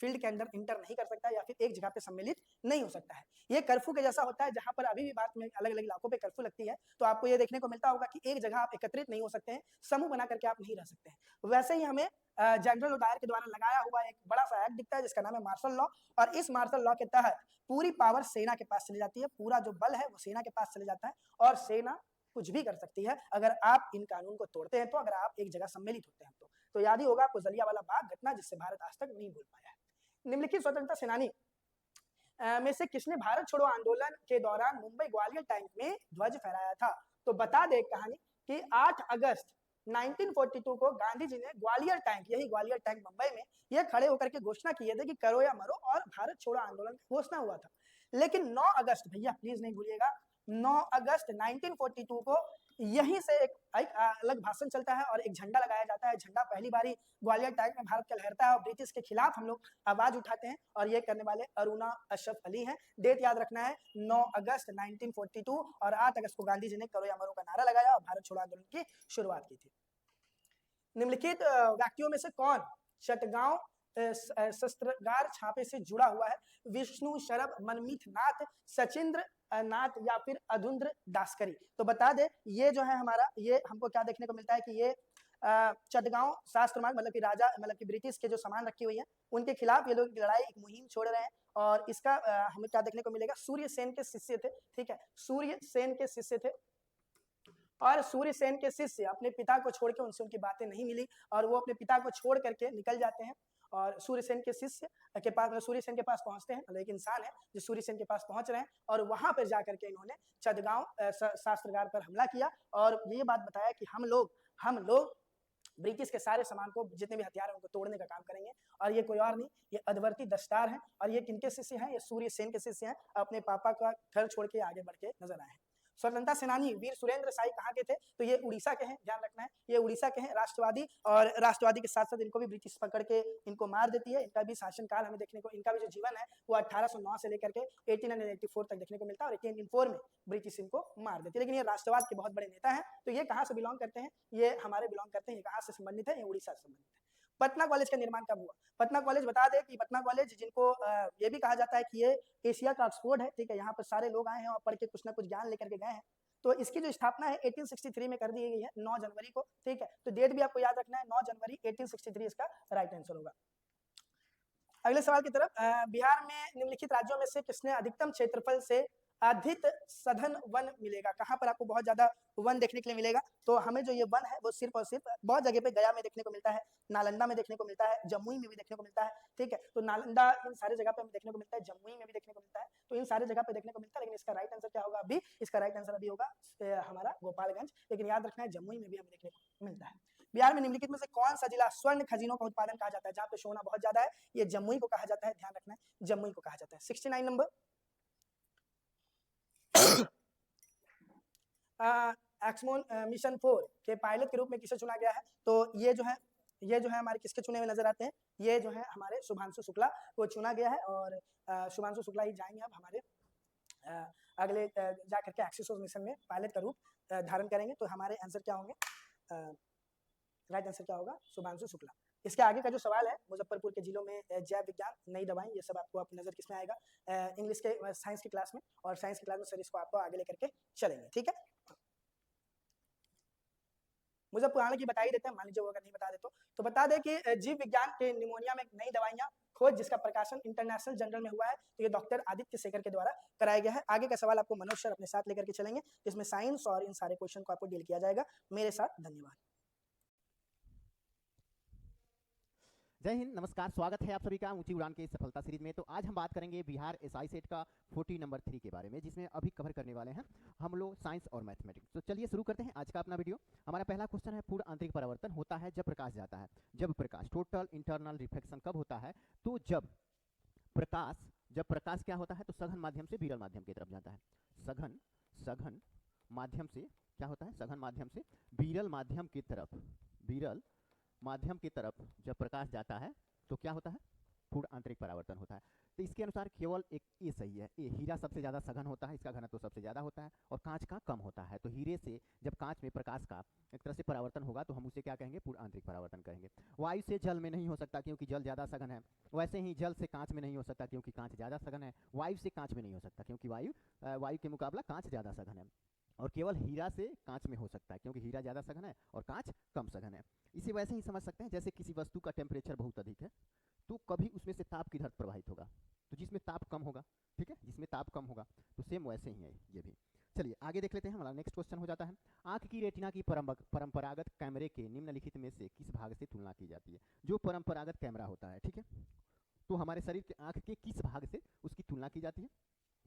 फील्ड के अंदर इंटर नहीं कर सकता या फिर एक जगह पे सम्मिलित नहीं हो सकता है। ये कर्फ्यू के जैसा होता है जहां पर अभी भी भारत में अलग अलग इलाकों पे कर्फ्यू लगती है तो आपको ये देखने को मिलता होगा कि एक जगह आप एकत्रित नहीं हो सकते हैं, समूह बना करके आप नहीं रह सकते हैं। वैसे ही हमें जनरल डायर के द्वारा लगाया हुआ एक बड़ा सा एक्ट दिखता है जिसका नाम है मार्शल लॉ और इस मार्शल लॉ के तहत पूरी पावर सेना के पास चली जाती है, पूरा जो बल है वो सेना के पास चले जाता है और सेना कुछ भी कर सकती है अगर आप इन कानून को तोड़ते हैं तो, अगर आप एक जगह सम्मिलित होते हैं तो याद ही होगा आपको जलियांवाला बाग घटना जिससे भारत आज तक नहीं भूल पाया है। निम्नलिखित स्वतंत्रता सेनानी में से किसने भारत छोड़ो आंदोलन के दौरान मुंबई ग्वालियर टैंक में ध्वज फहराया था? तो बता दे कहानी कि 8 अगस्त 1942 को गांधी जी ने ग्वालियर टैंक, यही ग्वालियर टैंक मुंबई में, ये खड़े होकर के घोषणा किए थे कि करो या मरो और भारत छोड़ो आंदोलन की घोषणा हुआ था। लेकिन 9 अगस्त, भैया प्लीज नहीं भूलिएगा, 9 अगस्त 1942 को यहीं से एक अलग भाषण चलता है और एक झंडा लगाया जाता है। झंडा पहली बारी ग्वालियर टैंक में भारत का लहरता है और ब्रिटिश के खिलाफ हम लोग आवाज उठाते हैं और ये करने वाले अरुणा अशरफ अली हैं। डेट याद रखना है 9 अगस्त 1942 और 8 अगस्त को गांधी जी ने करो या मरो का नारा लगाया और भारत छोड़ो आंदोलन की शुरुआत की थी। निम्नलिखित व्यक्तियों में से कौन चटगांव शस्त्रागार छापे से जुड़ा हुआ है? विष्णु शरभ, मनमीत नाथ, सचिंद्र नाथ या फिर अधुंद्र दासकरी? तो बता दे ये जो है हमारा, ये हमको क्या देखने को मिलता है कि ये चटगांव शास्त्र मार्ग मतलब कि राजा मतलब कि ब्रिटिश के जो सामान रखी हुई है उनके खिलाफ ये लोग लड़ाई एक मुहिम छोड़ रहे हैं और इसका हमें क्या देखने को मिलेगा, सूर्य सेन के शिष्य थे। ठीक है, सूर्य सेन के शिष्य थे और सूर्य सेन के शिष्य अपने पिता को छोड़ के, उनसे उनकी बातें नहीं मिली और वो अपने पिता को छोड़ करके निकल जाते हैं और सूर्य सेन के शिष्य के पास, सूर्य सेन के पास पहुंचते हैं। मतलब एक इंसान है जो सूर्य सेन के पास पहुंच रहे हैं और वहां पर जाकर के इन्होंने चटगांव शास्त्रागार पर हमला किया और ये बात बताया कि हम लोग ब्रिटिश के सारे सामान को, जितने भी हथियार हैं उनको तोड़ने का काम करेंगे। और ये कोई और नहीं, ये अधवर्ती दस्तार हैं और ये किनके शिष्य हैं? ये सूर्य सेन के शिष्य हैं। अपने पापा का घर छोड़ के आगे बढ़ के नजर आए हैं। स्वतंत्रता सेनानी वीर सुरेंद्र साई कहाँ के थे? तो ये उड़ीसा के हैं, ध्यान रखना है, ये उड़ीसा के हैं। राष्ट्रवादी, और राष्ट्रवादी के साथ साथ इनको भी ब्रिटिश पकड़ के इनको मार देती है। इनका भी शासनकाल हमें देखने को, इनका भी जो जीवन है वो 1809 से लेकर के 1884 तक देखने को मिलता है और 1884 में ब्रिटिश इनको मार देती है। लेकिन ये राष्ट्रवाद के बहुत बड़े नेता हैं। तो ये कहाँ से बिलोंग करते हैं? ये हमारे बिलोंग करते हैं। ये कहाँ से संबंधित है? ये उड़ीसा से संबंधित है। पटना कॉलेज का निर्माण कब हुआ? पटना कॉलेज बता दें कि पटना कॉलेज, जिनको ये भी कहा जाता है कि ये एशिया का ऑक्सफोर्ड है। ठीक है, यहाँ पर सारे लोग आए हैं और पढ़ के कुछ ना कुछ ज्ञान लेकर के गए हैं। तो इसकी जो स्थापना है 1863 में कर दी गई है, 9 जनवरी को। ठीक है, तो डेट भी आपको याद रखना है, 9 जनवरी 1863 इसका राइट आंसर होगा। अगले सवाल की तरफ, बिहार में निम्नलिखित राज्यों में से किसने अधिकतम क्षेत्रफल से अधिक सघन वन मिलेगा? कहाँ पर आपको बहुत ज्यादा वन देखने के लिए मिलेगा? तो हमें जो ये वन है वो सिर्फ और सिर्फ बहुत जगह पे, गया में देखने को मिलता है, नालंदा में देखने को मिलता है, जमुई में भी देखने को मिलता है। ठीक है, तो नालंदा, इन सारे जगह पे हमें देखने को मिलता है, जमुई में भी देखने को मिलता है, तो इन सारे जगह पे देखने को मिलता है। लेकिन इसका राइट आंसर क्या होगा? अभी इसका राइट आंसर अभी होगा हमारा गोपालगंज। लेकिन याद रखना है जमुई में भी हमें देखने को मिलता है। बिहार में निम्नलिखित में से कौन सा जिला स्वर्ण खजीनों का उत्पादन कहा जाता है? जहाँ पे सोना बहुत ज्यादा है, ये जमुई को कहा जाता है। ध्यान रखना है, जमुई को कहा जाता है। 69 नंबर, एक्समोन मिशन 4 के पायलट के रूप में किसे चुना गया है? तो ये जो है हमारे किसके चुने हुए नजर आते हैं? ये जो है हमारे शुभांशु शुक्ला को चुना गया है और शुभांशु शुक्ला ही जाएंगे अब हमारे अगले जाकर के एक्सिस मिशन में पायलट का रूप धारण करेंगे। तो हमारे आंसर क्या होंगे? राइट आंसर क्या होगा? शुभांशु शुक्ला। इसके आगे का जो सवाल है, मुजफ्फरपुर के जिलों में जैव विज्ञान, नई दवाएं, ये सब आपको अपनी नजर किसमें आएगा? इंग्लिश के साइंस की क्लास में, और साइंस की क्लास में सर इसको आपको आगे लेकर के चलेंगे। ठीक है, मुझे पुराने की बता ही देते हैं, मान लीजिए वो अगर नहीं बता दे तो बता दे कि जीव विज्ञान के निमोनिया में नई दवाइयां खोज जिसका प्रकाशन इंटरनेशनल जर्नल में हुआ है, तो ये डॉक्टर आदित्य सेकर के द्वारा कराया गया है। आगे का सवाल आपको मनोज सर अपने साथ लेकर के चलेंगे, जिसमें साइंस और इन सारे क्वेश्चन को आपको डील किया जाएगा मेरे साथ। धन्यवाद। जय हिंद, नमस्कार, स्वागत है आप सभी का ऊंची उड़ान के सफलता सीरीज में। तो आज हम बात करेंगे बिहार एसआई सेट का 40 नंबर 3 के बारे में, जिसमें अभी कवर करने वाले हैं हम लोग साइंस और मैथमेटिक्स। तो चलिए शुरू करते हैं आज का अपना वीडियो। हमारा पहला क्वेश्चन है, पूर्ण आंतरिक परावर्तन होता है जब प्रकाश जाता है। जब प्रकाश, टोटल इंटरनल रिफ्लेक्शन कब होता है? तो जब प्रकाश क्या होता है? तो सघन माध्यम से विरल माध्यम की तरफ जाता है। सघन माध्यम से क्या होता है? सघन माध्यम से विरल माध्यम की तरफ जब प्रकाश जाता है तो क्या होता है? पूर्ण आंतरिक परावर्तन होता है। तो इसके अनुसार केवल एक ए सही है। ए, हीरा सबसे ज़्यादा सघन होता है, इसका घनत्व सबसे ज़्यादा होता है, और कांच का कम होता है। तो हीरे से जब कांच में प्रकाश का एक तरह से परावर्तन होगा तो हम उसे क्या कहेंगे? पूर्ण आंतरिक परावर्तन कहेंगे। वायु से जल में नहीं हो सकता क्योंकि जल ज़्यादा सघन है। वैसे ही जल से कांच में नहीं हो सकता क्योंकि कांच ज़्यादा सघन है। वायु से कांच में नहीं हो सकता क्योंकि वायु के मुकाबला कांच ज़्यादा सघन है। और केवल हीरा से कांच में हो सकता है क्योंकि हीरा ज़्यादा सघन है और कांच कम सघन है। इसे वैसे ही समझ सकते हैं, जैसे किसी वस्तु का टेम्परेचर बहुत अधिक है तो कभी उसमें से ताप किधर प्रवाहित होगा? तो जिसमें ताप कम होगा, ठीक है, जिसमें ताप कम होगा। तो सेम वैसे ही है ये भी। चलिए आगे देख लेते हैं। हमारा नेक्स्ट क्वेश्चन हो जाता है, आंख की रेटिना की परंपरागत कैमरे के निम्नलिखित में से किस भाग से तुलना की जाती है? जो परंपरागत कैमरा होता है, ठीक है, तो हमारे शरीर के आंख के किस भाग से उसकी तुलना की जाती है?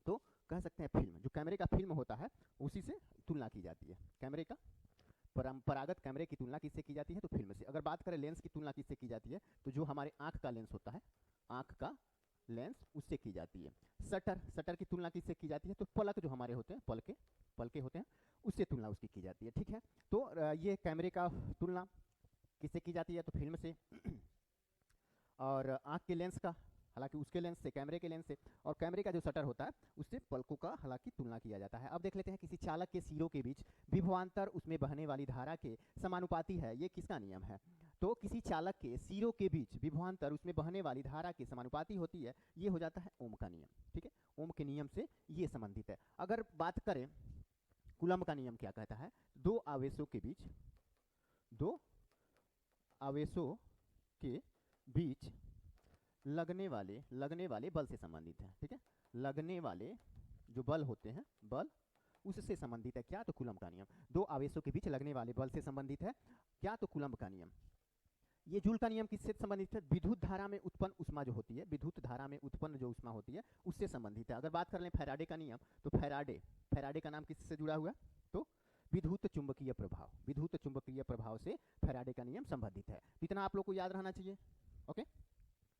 तो कह सकते हैं फिल्म, जो कैमरे का फिल्म होता है उसी से तुलना की जाती है। कैमरे का परंपरागत कैमरे की तुलना किससे की जाती है? तो फिल्म से। अगर बात करें लेंस की तुलना किससे की जाती है? तो जो हमारे आंख का लेंस होता है, आंख का लेंस, उससे की जाती है। शटर की तुलना किससे की जाती है? तो पलक जो हमारे होते हैं, पलके होते हैं, उससे तुलना उसकी की जाती है। ठीक है, तो ये कैमरे का तुलना किससे की जाती है? तो फिल्म से। और आंख के लेंस का, हालांकि उसके लेंस से, कैमरे के लेंस से, और कैमरे का जो शटर होता है उससे पलकों का हालांकि तुलना किया जाता है। अब देख लेते हैं, किसी चालक के सिरों के बीच विभवांतर उसमें बहने वाली धारा के समानुपाती है। ये किसका नियम है? तो किसी चालक के सिरों के बीच विभवांतर उसमें बहने वाली धारा के समानुपाती होती है। ये हो जाता है ओम का नियम। ठीक है, ओम के नियम से ये संबंधित है। अगर बात करें कूलम्ब का नियम क्या कहता है? दो आवेशों के बीच लगने वाले बल से संबंधित है। ठीक है, लगने वाले जो बल होते हैं, बल उससे संबंधित है क्या? तो कूलम्ब का नियम। दो आवेशों के बीच लगने वाले बल से संबंधित है क्या? तो कूलम्ब का नियम। ये जूल का नियम किससे संबंधित है? विद्युत धारा में उत्पन्न ऊष्मा जो होती है, विद्युत धारा में उत्पन्न जो ऊष्मा होती है उससे संबंधित है। अगर बात कर लें फैराडे का नियम, तो फैराडे का नाम किससे जुड़ा हुआ? तो विद्युत चुंबकीय प्रभाव से फैराडे का नियम संबंधित है। इतना आप लोग को याद रहना चाहिए। ओके,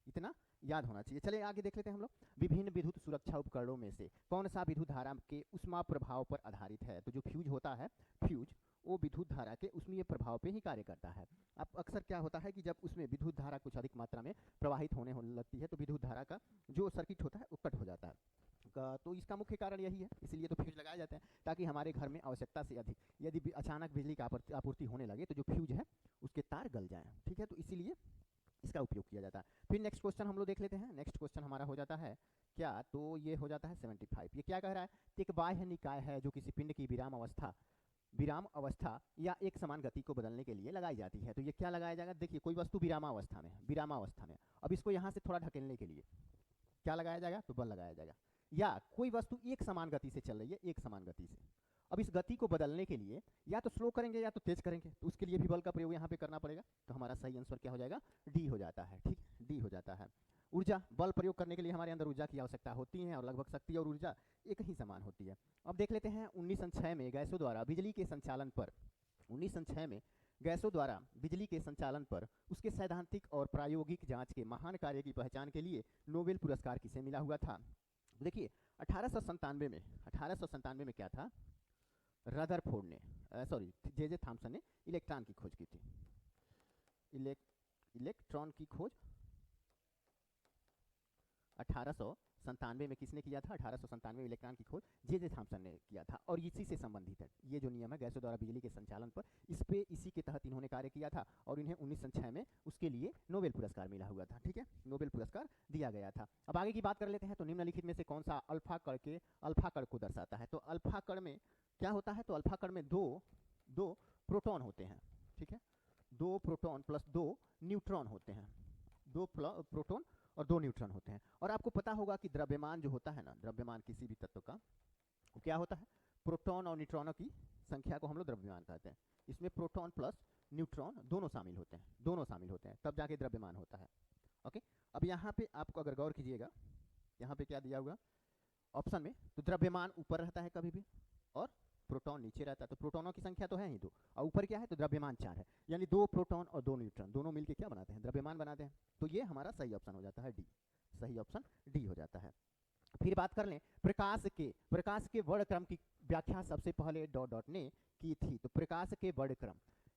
इतना याद होना चाहिए। चलिए आगे देख लेते हैं हम लोग। विभिन्न विद्युत सुरक्षा उपकरणों में से कौन सा विद्युत धारा के ऊष्मा प्रभाव पर आधारित है? तो जो फ्यूज होता है, वो विद्युत धारा के ऊष्मीय प्रभाव पे ही कार्य करता है। अब अक्सर क्या होता है कि जब उसमें विद्युत धारा कुछ अधिक मात्रा में प्रवाहित होने लगती है तो विद्युत धारा का जो सर्किट होता है वो कट हो जाता है। तो इसका मुख्य कारण यही है, इसीलिए तो फ्यूज लगाए जाते हैं, ताकि हमारे घर में आवश्यकता से अधिक यदि अचानक बिजली का आपूर्ति होने लगे तो जो फ्यूज है उसके तार गल जाएं। ठीक है, तो इसीलिए इसका उपयोग किया जाता है। फिर नेक्स्ट क्वेश्चन हम लोग देख लेते हैं। नेक्स्ट क्वेश्चन हमारा हो जाता है क्या? तो ये हो जाता है 75। ये क्या कह रहा है? एक बाह्य निकाय है जो किसी पिंड की विराम अवस्था या एक समान गति को बदलने के लिए लगाई जाती है। तो ये क्या लगाया जाएगा? देखिए, कोई वस्तु विरामावस्था में, अब इसको यहाँ से थोड़ा ढकेलने के लिए क्या लगाया जाएगा? तो बल लगाया जाएगा। या कोई वस्तु एक समान गति से चल रही है, एक समान गति से, अब इस गति को बदलने के लिए या तो स्लो करेंगे या तो तेज करेंगे, तो उसके लिए भी बल का प्रयोग यहाँ पे करना पड़ेगा। तो हमारा सही आंसर क्या हो जाएगा? डी हो जाता है। ठीक, डी हो जाता है। ऊर्जा, बल प्रयोग करने के लिए हमारे अंदर ऊर्जा की आवश्यकता होती है और लगभग शक्ति और ऊर्जा एक ही समान होती है। अब देख लेते हैं 1906 में गैसों द्वारा बिजली के संचालन पर उसके सैद्धांतिक और प्रायोगिक जांच के महान कार्य की पहचान के लिए नोबेल पुरस्कार किसे मिला हुआ था? देखिए 1897 में क्या था? रदरफोर्ड ने, जे थॉमसन ने इलेक्ट्रॉन की खोज की थी। इलेक्ट्रॉन की खोज 1897 में किसने किया था? 1897 में इलेक्ट्रॉन की खोज जे थॉमसन ने किया था, और इसी से संबंधित है ये जो नियम है गैसों द्वारा बिजली के संचालन पर, इसी के तहत इन्होंने कार्य किया था और इन्हें 1906 में उसके लिए नोबेल पुरस्कार मिला हुआ था। ठीक है, नोबेल पुरस्कार दिया गया था। अब आगे की बात कर लेते हैं। तो निम्नलिखित में से कौन सा अल्फा कण को दर्शाता है? तो अल्फा कण में क्या होता है? तो अल्फा कण में दो प्रोटॉन होते हैं। ठीक है, 2 प्रोटॉन प्लस 2 न्यूट्रॉन होते हैं। 2 प्रोटॉन और 2 न्यूट्रॉन होते हैं। और आपको पता होगा कि द्रव्यमान जो होता है ना, द्रव्यमान किसी भी तत्व का वो क्या होता है, प्रोटॉन और न्यूट्रॉनों की संख्या को हम लोग द्रव्यमान कहते हैं। इसमें प्रोटॉन प्लस न्यूट्रॉन दोनों शामिल होते हैं, दोनों शामिल होते हैं, तब जाके द्रव्यमान होता है। ओके, अब यहाँ पे आपको अगर गौर कीजिएगा, यहाँ पे क्या दिया हुआ ऑप्शन में, तो द्रव्यमान ऊपर रहता है कभी भी और प्रोटॉन नीचे रहता है। तो प्रोटॉनों की संख्या तो है ही 2 और ऊपर क्या है, तो द्रव्यमान 4 है, यानी 2 प्रोटॉन और 2 न्यूट्रॉन दोनों मिलके क्या बनाते हैं, द्रव्यमान बनाते हैं। तो ये हमारा सही ऑप्शन हो जाता है डी, सही ऑप्शन डी हो जाता है। फिर बात कर लें प्रकाश के वर्णक्रम की व्याख्या सबसे पहले डॉट डॉट ने की थी। तो प्रकाश के वर्णक्रम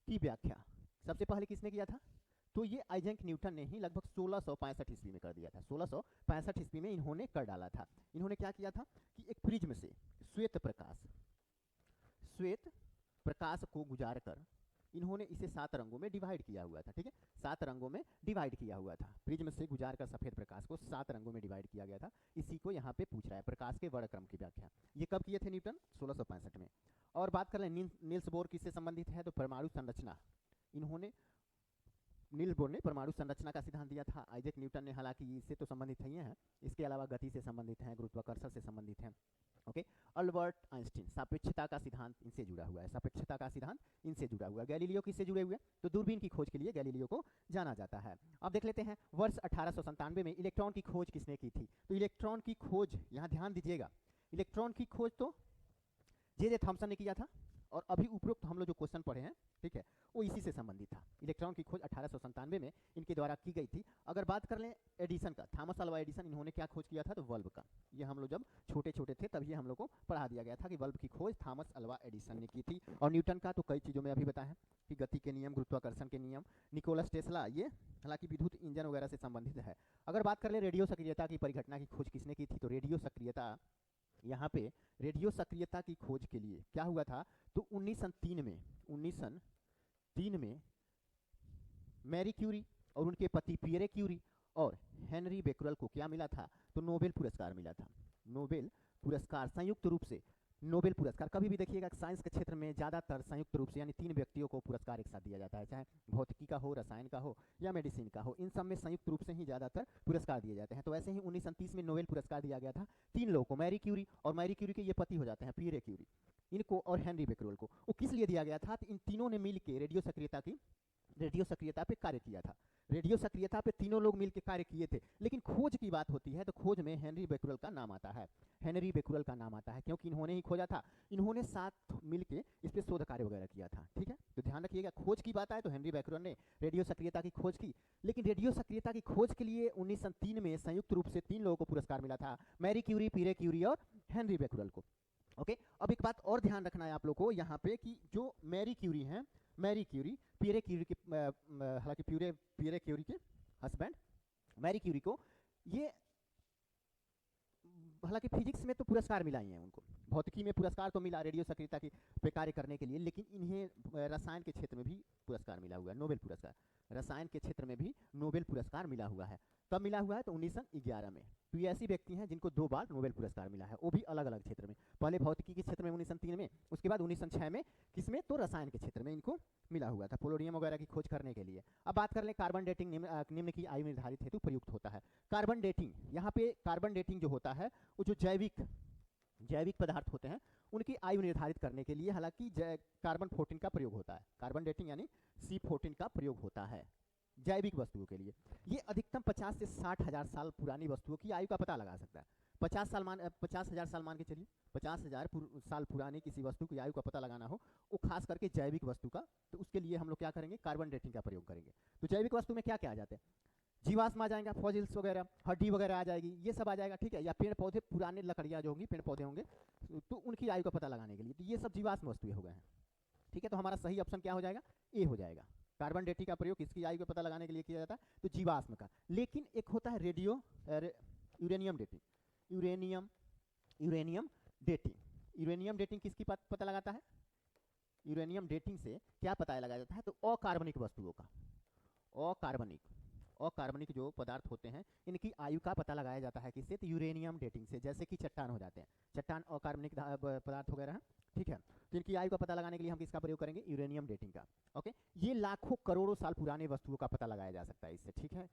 की व्याख्या सबसे पहले किसने किया था, तो ये आइजैक न्यूटन ने ही लगभग 1665 ईस्वी में कर दिया था। 1665 ईस्वी में इन्होंने कर डाला था। इन्होंने क्या किया था कि एक प्रिज्म से श्वेत प्रकाश को गुजार कर इन्होंने इसे 7 रंगों में डिवाइड किया हुआ था। ठीक है, 7 रंगों में डिवाइड किया हुआ था। प्रिज्म से गुजार कर सफेद प्रकाश को 7 रंगों में डिवाइड किया गया था। इसी को यहाँ पे पूछ रहा है, प्रकाश के वर्णक्रम की व्याख्या। ये कब किए थे न्यूटन, 1665 में। और बात कर लें नील्स बोर किससे संबंधित है, तो परमाणु संरचना। इन्होंने नील्स बोर ने परमाणु संरचना का सिद्धांत दिया था। आइजैक न्यूटन ने हालांकि इससे तो संबंधित नहीं है, इसके अलावा गति से संबंधित हैं, गुरुत्वाकर्षण से संबंधित हैं। ओके, अल्बर्ट आइंस्टीन, सापेक्षता का सिद्धांत इनसे जुड़ा हुआ है, सापेक्षता का सिद्धांत इनसे जुड़ा हुआ है। गैलीलियो किससे जुड़े हुए, तो दूरबीन की खोज के लिए गैलीलियो को जाना जाता है। अब देख लेते हैं वर्ष 1897 में इलेक्ट्रॉन की खोज किसने की थी। तो इलेक्ट्रॉन की खोज, यहाँ ध्यान दीजिएगा, इलेक्ट्रॉन की खोज तो जे थॉमसन ने किया था। और अभी उपरोक्त हम लोग जो क्वेश्चन पढ़े हैं, ठीक है, वो इसी से संबंधित था। इलेक्ट्रॉन की खोज 1897 में इनके द्वारा की गई थी। अगर बात कर लें एडिसन का, थॉमस अल्वा एडिसन, इन्होंने क्या खोज किया था, तो बल्ब का। ये हम लोग जब छोटे छोटे थे तब ये हम लोग को पढ़ा दिया गया था कि बल्ब की खोज थॉमस अल्वा एडिसन ने की थी। और न्यूटन का तो कई चीज़ों में अभी बताया कि गति के नियम, गुरुत्वाकर्षण के नियम। निकोलस टेस्ला, ये हालांकि विद्युत इंजन वगैरह से संबंधित है। अगर बात कर ले रेडियो सक्रियता की परिघटना की खोज किसने की थी, तो रेडियो सक्रियता, यहाँ पे रेडियो सक्रियता की खोज के लिए क्या हुआ था, तो 1903 में मैरी क्यूरी और उनके पति पियरे क्यूरी और हेनरी बेकरल को क्या मिला था, तो नोबेल पुरस्कार मिला था। नोबेल पुरस्कार संयुक्त रूप से, नोबेल पुरस्कार कभी भी देखिएगा साइंस के क्षेत्र में ज़्यादातर संयुक्त रूप से, यानी 3 व्यक्तियों को पुरस्कार एक साथ दिया जाता है, चाहे भौतिकी का हो, रसायन का हो या मेडिसिन का हो, इन सब में संयुक्त रूप से ही ज़्यादातर पुरस्कार दिए जाते हैं। तो ऐसे ही 1930 में नोबेल पुरस्कार दिया गया था 3 लोगों को, मैरी क्यूरी, और मैरी क्यूरी के ये पति हो जाते हैं पियरे क्यूरी, इनको, और हेनरी बेकरल को। वो किस लिए दिया गया था, तो इन तीनों ने मिल के रेडियो सक्रियता पे कार्य किया था। रेडियो सक्रियता पे तीनों लोग मिलकर कार्य किए थे। लेकिन खोज की बात होती है तो खोज में हेनरी बेकरल का नाम आता है, हेनरी बेकरल का नाम आता है, क्योंकि इन्होंने ही खोजा था। इन्होंने साथ मिलके इस पे शोध कार्य वगैरह किया था। ठीक है, तो ध्यान रखिएगा, खोज की बात आए तो हेनरी बेकरल ने रेडियो सक्रियता की खोज की। लेकिन रेडियो सक्रियता की खोज के लिए 1903 में संयुक्त रूप से 3 लोगों को पुरस्कार मिला था, मैरी क्यूरी, पियरे क्यूरी और हेनरी बेकरल को। ओके, अब एक बात और ध्यान रखना है आप लोग को यहाँ पे कि जो मैरी क्यूरी हैं, मैरी क्यूरी पियरे क्यूरी के, हालांकि पियरे क्यूरी के हस्बैंड मैरी क्यूरी को, ये हालांकि फिजिक्स में तो पुरस्कार मिला ही है उनको, भौतिकी में पुरस्कार तो मिला रेडियो सक्रियता की पे कार्य करने के लिए, लेकिन इन्हें रसायन के क्षेत्र में भी पुरस्कार मिला हुआ है, नोबेल पुरस्कार। रसायन के क्षेत्र में भी नोबेल पुरस्कार मिला हुआ है। कब मिला हुआ है, तो 1911 में। तो ये ऐसी व्यक्ति हैं जिनको 2 बार नोबेल पुरस्कार मिला है, वो भी अलग अलग क्षेत्र में। पहले भौतिकी के क्षेत्र में 1903 में, उसके बाद 1906 में किसमें, तो रसायन के क्षेत्र में इनको मिला हुआ था, पोलोनियम वगैरह की खोज करने के लिए। अब बात कर लें कार्बन डेटिंग, निम्न की आयु निर्धारित हेतु प्रयुक्त होता है। कार्बन डेटिंग, यहाँ पे कार्बन डेटिंग जो होता है वो जो जैविक पदार्थ होते हैं उनकी आयु निर्धारित करने के लिए हालांकि कार्बन 14 का प्रयोग होता है। कार्बन डेटिंग यानी C14 का प्रयोग होता है जैविक वस्तुओं के लिए। ये अधिकतम 50 से 60 हज़ार साल पुरानी वस्तुओं की आयु का पता लगा सकता है। 50 हज़ार साल मान के चलिए, 50,000 साल पुरानी किसी वस्तु की आयु का पता लगाना हो, वो खास करके जैविक वस्तु का, तो उसके लिए हम लोग क्या करेंगे, कार्बन डेटिंग का प्रयोग करेंगे। तो जैविक वस्तु में क्या क्या आ जाते हैं, जीवाश्म आ जाएगा, फॉसिल्स वगैरह, हड्डी वगैरह आ जाएगी, ये सब आ जाएगा। ठीक है, या पेड़ पौधे, पुराने लकड़ियाँ जो होंगी, पेड़ पौधे होंगे, तो उनकी आयु का पता लगाने के लिए, तो ये सब जीवाश्म वस्तुएं हो गए हैं। ठीक है, तो हमारा सही ऑप्शन क्या हो जाएगा, ए हो जाएगा। कार्बन डेटिंग का प्रयोग किसकी आयु का पता लगाने के लिए किया जाता है, तो जीवाश्म का। लेकिन एक होता है यूरेनियम डेटिंग, यूरेनियम डेटिंग किसकी पता लगाता है, यूरेनियम डेटिंग से क्या पता लगाया जाता है, तो अकार्बनिक वस्तुओं का, अकार्बनिक जो पदार्थ होते हैं इनकी आयु का पता लगाया जाता है किससे, तो यूरेनियम डेटिंग से। जैसे कि चट्टान हो जाते हैं, चट्टान अकार्बनिक पदार्थ वगैरह हैं। ठीक है, तो इनकी आयु का पता लगाने के लिए हम किसका प्रयोग करेंगे, यूरेनियम डेटिंग का। ओके, ये लाखों करोड़ों साल पुराने वस्तुओं का पता लगाया जा सकता है इससे। ठीक है,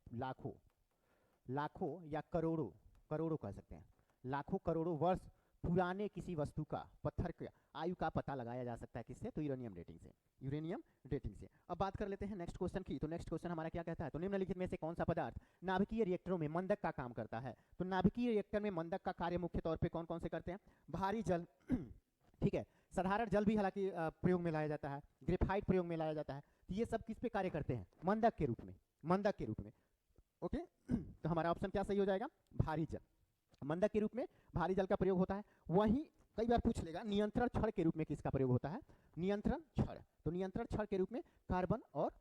लाखों या करोड़ों, करोड़ों कह सकते हैं, लाखों करोड़ों वर्ष पुराने किसी वस्तु का, पत्थर का आयु का पता लगाया जा सकता है किससे? तो यूरेनियम डेटिंग से, यूरेनियम डेटिंग से। अब बात कर लेते हैं नेक्स्ट क्वेश्चन की। तो नेक्स्ट क्वेश्चन हमारा क्या कहता है? तो निम्नलिखित में से कौन सा पदार्थ नाभिकीय रिएक्टरों में मंदक का काम करता है? तो नाभिकीय रिएक्टर में मंदक का कार्य मुख्य तौर पे कौन कौन से करते हैं? भारी जल ठीक है, साधारण जल भी हालांकि प्रयोग में लाया जाता है, ग्रेफाइट प्रयोग में लाया जाता है। तो ये सब किस पे कार्य करते हैं? मंदक के रूप में, मंदक के रूप में। ओके तो हमारा ऑप्शन क्या सही हो जाएगा? भारी जल, मंदक के रूप में भारी जल का प्रयोग होता है। वहीं कई बार पूछ लेगा नियंत्रण छड़ के रूप में किसका प्रयोग होता है? नियंत्रण छड़, तो नियंत्रण छड़ के रूप में कार्बन और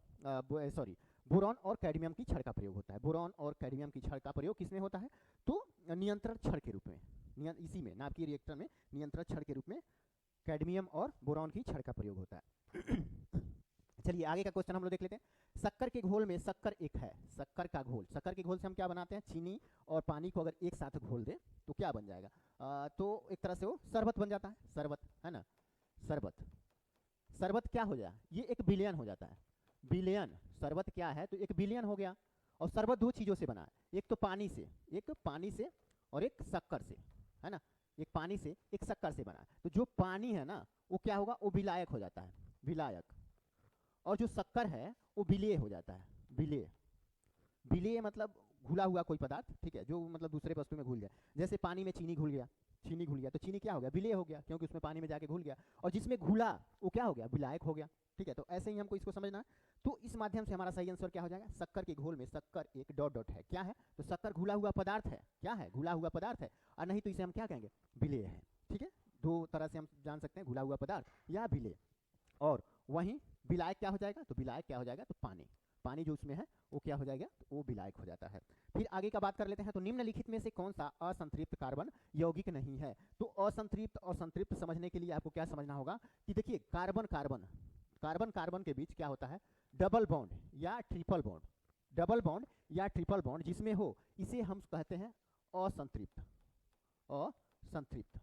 बोरॉन और कैडमियम की छड़ का प्रयोग होता है। बोरॉन और कैडमियम की छड़ का प्रयोग किसमें होता है? तो नियंत्रण छड़ के रूप में, इसी में नाभिकीय रिएक्टर में नियंत्रण छड़ के रूप में कैडमियम और बोरॉन की छड़ का प्रयोग होता है। चलिए आगे का क्वेश्चन हम लोग देख लेते हैं। शक्कर के घोल में, शक्कर एक है, शक्कर का घोल, शक्कर के घोल से हम क्या बनाते हैं? चीनी और पानी को अगर एक साथ घोल दे तो क्या बन जाएगा? तो एक तरह से वो शरबत बन जाता है, शरबत है ना, शरबत। शरबत क्या हो जाए? ये एक बिलियन हो जाता है, बिलियन। शरबत क्या है? तो एक बिलियन हो गया। और शरबत दो चीज़ों से बना है, एक तो पानी से, एक पानी से और एक शक्कर से, है ना, एक पानी से एक शक्कर से बना है। तो जो पानी है ना वो क्या होगा? वो विलायक हो जाता है, विलायक। और जो शक्कर है वो विलेय हो जाता है, विलेय। विलेय मतलब घुला हुआ कोई पदार्थ, ठीक है, जो मतलब दूसरे वस्तु में घुल जाए। जैसे पानी में चीनी घुल गया, चीनी घुल गया तो चीनी क्या हो गया? विलेय हो गया, क्योंकि उसमें पानी में जाके घुल गया। और जिसमें घुला वो क्या हो गया? विलायक हो गया। ठीक है, तो ऐसे ही हमको इसको समझना है। तो इस माध्यम से हमारा सही आंसर क्या हो जाएगा? शक्कर के घोल में शक्कर एक डॉट डॉट है, क्या है? तो शक्कर घुला हुआ पदार्थ है, क्या है? घुला हुआ पदार्थ है। और नहीं तो इसे हम क्या कहेंगे? विलेय है। ठीक है, दो तरह से हम जान सकते हैं, घुला हुआ पदार्थ या विलेय। और वहीं विलायक क्या हो जाएगा? तो विलायक क्या हो जाएगा? तो पानी, पानी जो उसमें है वो क्या हो जाएगा? तो वो विलायक हो जाता है। फिर आगे का बात कर लेते हैं। तो निम्नलिखित में से कौन सा असंतृप्त कार्बन यौगिक नहीं है? तो असंतृप्त और संतृप्त समझने के लिए आपको क्या समझना होगा कि देखिए कार्बन कार्बन, कार्बन कार्बन के बीच क्या होता है? डबल बॉन्ड या ट्रिपल बॉन्ड, डबल बॉन्ड या ट्रिपल बॉन्ड जिसमें हो, इसे हम कहते हैं असंतृप्त, असंतृप्त,